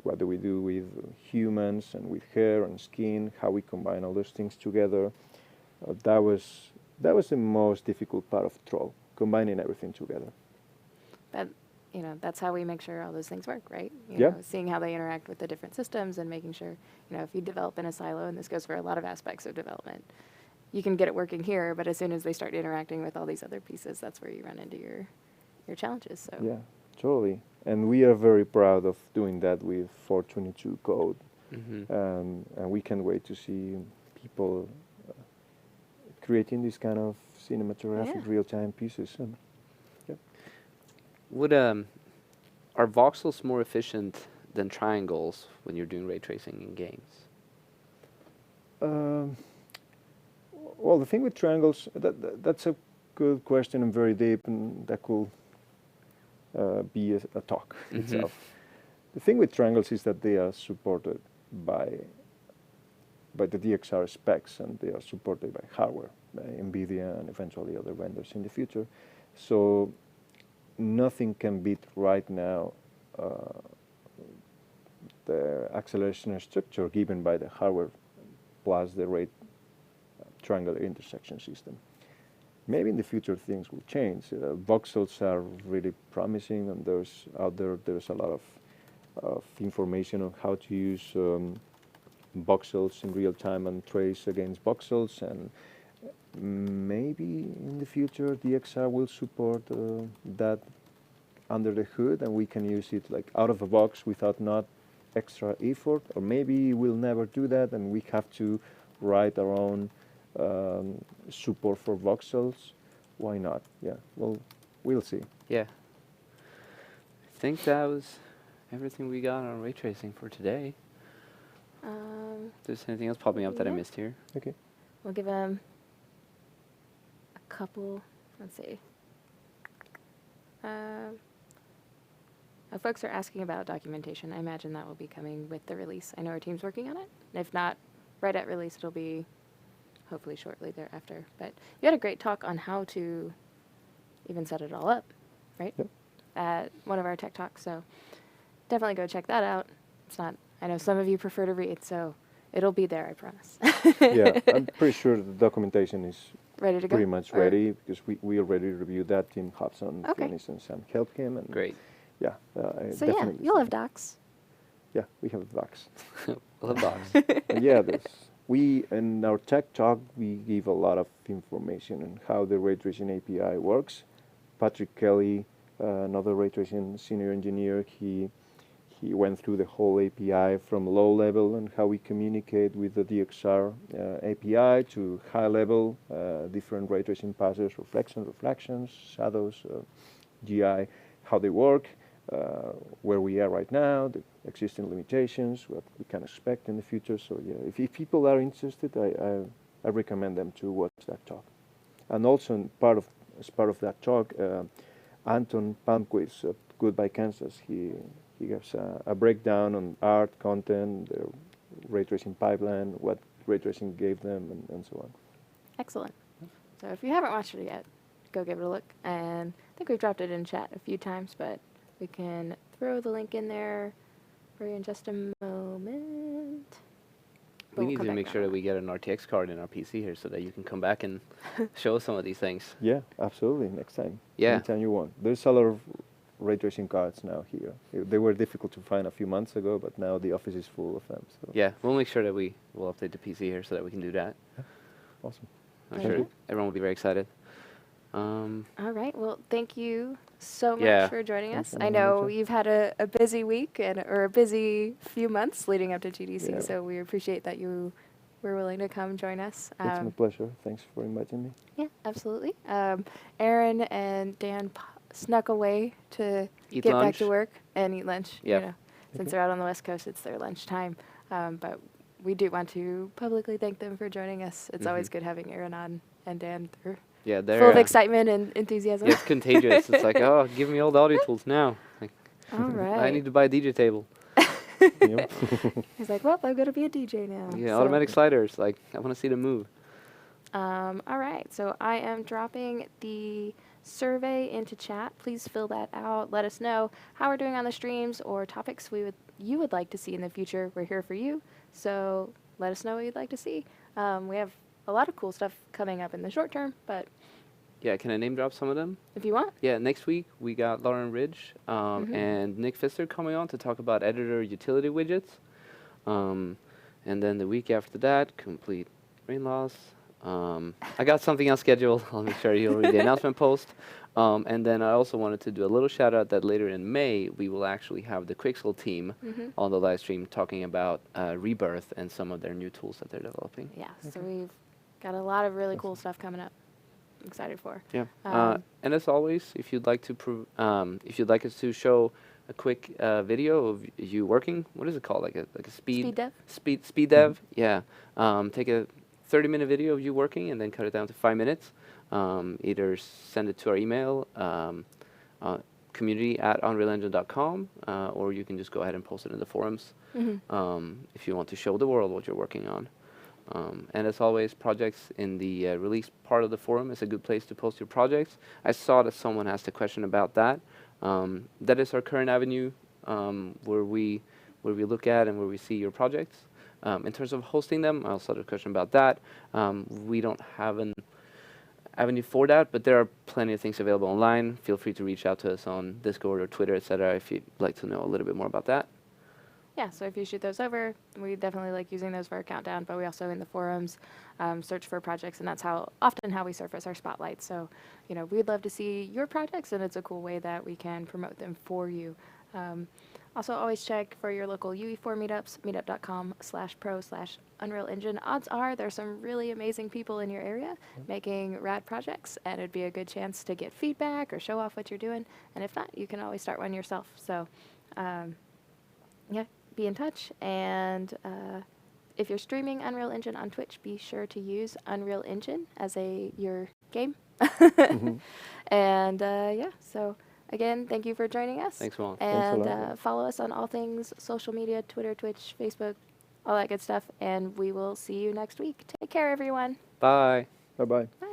What do we do with humans and with hair and skin? How we combine all those things together? That was the most difficult part of Troll, combining everything together. That's how we make sure all those things work, right? You Yeah. know, seeing how they interact with the different systems and making sure, if you develop in a silo, and this goes for a lot of aspects of development, you can get it working here, but as soon as they start interacting with all these other pieces, that's where you run into your challenges. So Yeah, totally. And we are very proud of doing that with 422 code. And we can't wait to see people creating these kind of cinematographic real-time pieces. And Would are voxels more efficient than triangles when you're doing ray tracing in games? Well, the thing with triangles, that's a good question and very deep, and that could be a talk itself. The thing with triangles is that they are supported by the DXR specs, and they are supported by hardware, by NVIDIA and eventually other vendors in the future. So nothing can beat right now the acceleration structure given by the hardware plus the rate triangular intersection system. Maybe in the future things will change. Voxels are really promising, and there's a lot of information on how to use voxels in real time and trace against voxels, and maybe in the future DXR will support that under the hood, and we can use it like out of the box without not extra effort, or maybe we'll never do that and we have to write our own support for voxels. Why not? Yeah, well, we'll see. Yeah. I think that was everything we got on ray tracing for today. If there's anything else popping up that I missed here? Okay. we'll give them a couple, let's see. Folks are asking about documentation. I imagine that will be coming with the release. I know our team's working on it. If not right at release, it'll be hopefully shortly thereafter. But you had a great talk on how to even set it all up, right? Yep. At one of our tech talks. So definitely go check that out. It's not, I know some of you prefer to read, so it'll be there, I promise. Yeah, I'm pretty sure the documentation is Ready to go? pretty much Or- ready because we already reviewed that. Tim Hobson, Okay. for instance, and helped him. And Great. Yeah, So yeah, definitely. you'll have docs. Yeah, we have docs. We'll have docs. And yeah, we in our tech talk we give a lot of information on how the ray tracing API works. Patrick Kelly, another ray tracing senior engineer, he went through the whole API from low level and how we communicate with the DXR API to high level, different ray tracing passes, reflections, shadows, GI, how they work, where we are right now, the existing limitations, what we can expect in the future. So yeah, if people are interested, I recommend them to watch that talk. And also as part of that talk, Anton Palmquist at Goodbye Kansas, he gives a breakdown on art, content, the ray tracing pipeline, what ray tracing gave them, and so on. Excellent. So if you haven't watched it yet, go give it a look. And I think we've dropped it in chat a few times, but we can throw the link in there for you in just a moment. But We we'll need come to back make around sure that that. we get an RTX card in our PC here so that you can come back and show us some of these things. Yeah, absolutely. Next time. Yeah. Anytime you want. There's a lot of ray tracing cards now here. They were difficult to find a few months ago, but now the office is full of them. So Yeah, we'll make sure that we'll update the PC here so that we can do that. awesome. I'm Thank sure you. everyone will be very excited. All right. Well, thank you so much Yeah. for joining Thanks us. for I having me, know Rachel. you've had a busy week or a busy few months leading up to GDC, Yeah. so we appreciate that you were willing to come join us. It's my pleasure. Thanks for inviting me. Yeah, absolutely. Aaron and Dan snuck away to Eat get back lunch. to work and eat lunch. Yep. You know, since Okay. they're out on the West Coast, it's their lunchtime. But we do want to publicly thank them for joining us. It's always Mhm. good having Aaron on and Dan. They're Yeah, they're full of excitement and enthusiasm. yeah, it's contagious. It's like, oh, give me all the audio tools now. Like, All right. I need to buy a DJ table. Yep. He's like, well, I'm going to be a DJ now. Yeah, So- automatic sliders. Like, I want to see them move. All right, so I am dropping the survey into chat. Please fill that out. Let us know how we're doing on the streams or topics you would like to see in the future. We're here for you, so let us know what you'd like to see. We have a lot of cool stuff coming up in the short term, but Yeah, can I name drop some of them? if you want, Yeah, next week we got Lauren Ridge Mhm. and Nick Pfister coming on to talk about editor utility widgets. And then the week after that, complete brain loss. I got something else scheduled. I'll make sure you'll read the announcement post. And then I also wanted to do a little shout out that later in May, we will actually have the Quixel team Mhm. on the live stream talking about Rebirth and some of their new tools that they're developing. yeah. So we've got a lot of really cool stuff coming up. I'm excited for. Yeah. Um, And as always, if you'd like to if you'd like us to show a quick video of you working, what is it called? Like a Speed dev? speed dev. Yeah. Take a 30-minute video of you working and then cut it down to 5 minutes. Either send it to our email, community@unrealengine.com, or you can just go ahead and post it in the forums if you want to show the world what you're working on. And as always, projects in the release part of the forum is a good place to post your projects. I saw that someone asked a question about that. That is our current avenue where we look at and where we see your projects. In terms of hosting them, I also had a question about that. We don't have an avenue for that, but there are plenty of things available online. Feel free to reach out to us on Discord or Twitter, etc., if you'd like to know a little bit more about that. Yeah, so if you shoot those over, we definitely like using those for our countdown, but we also in the forums search for projects, and that's often how we surface our spotlight. So, you know, we'd love to see your projects, and it's a cool way that we can promote them for you. Also, always check for your local UE4 meetups, meetup.com/pro/Unreal Engine. Odds are there's some really amazing people in your area making rad projects, and it'd be a good chance to get feedback or show off what you're doing. And if not, you can always start one yourself. So, yeah, be in touch. And if you're streaming Unreal Engine on Twitch, be sure to use Unreal Engine as your game. And yeah, so again, thank you for joining us. Thanks, Juan. And Thanks a lot. follow us on all things social media, Twitter, Twitch, Facebook, all that good stuff. And we will see you next week. Take care, everyone. Bye. Bye bye. Bye.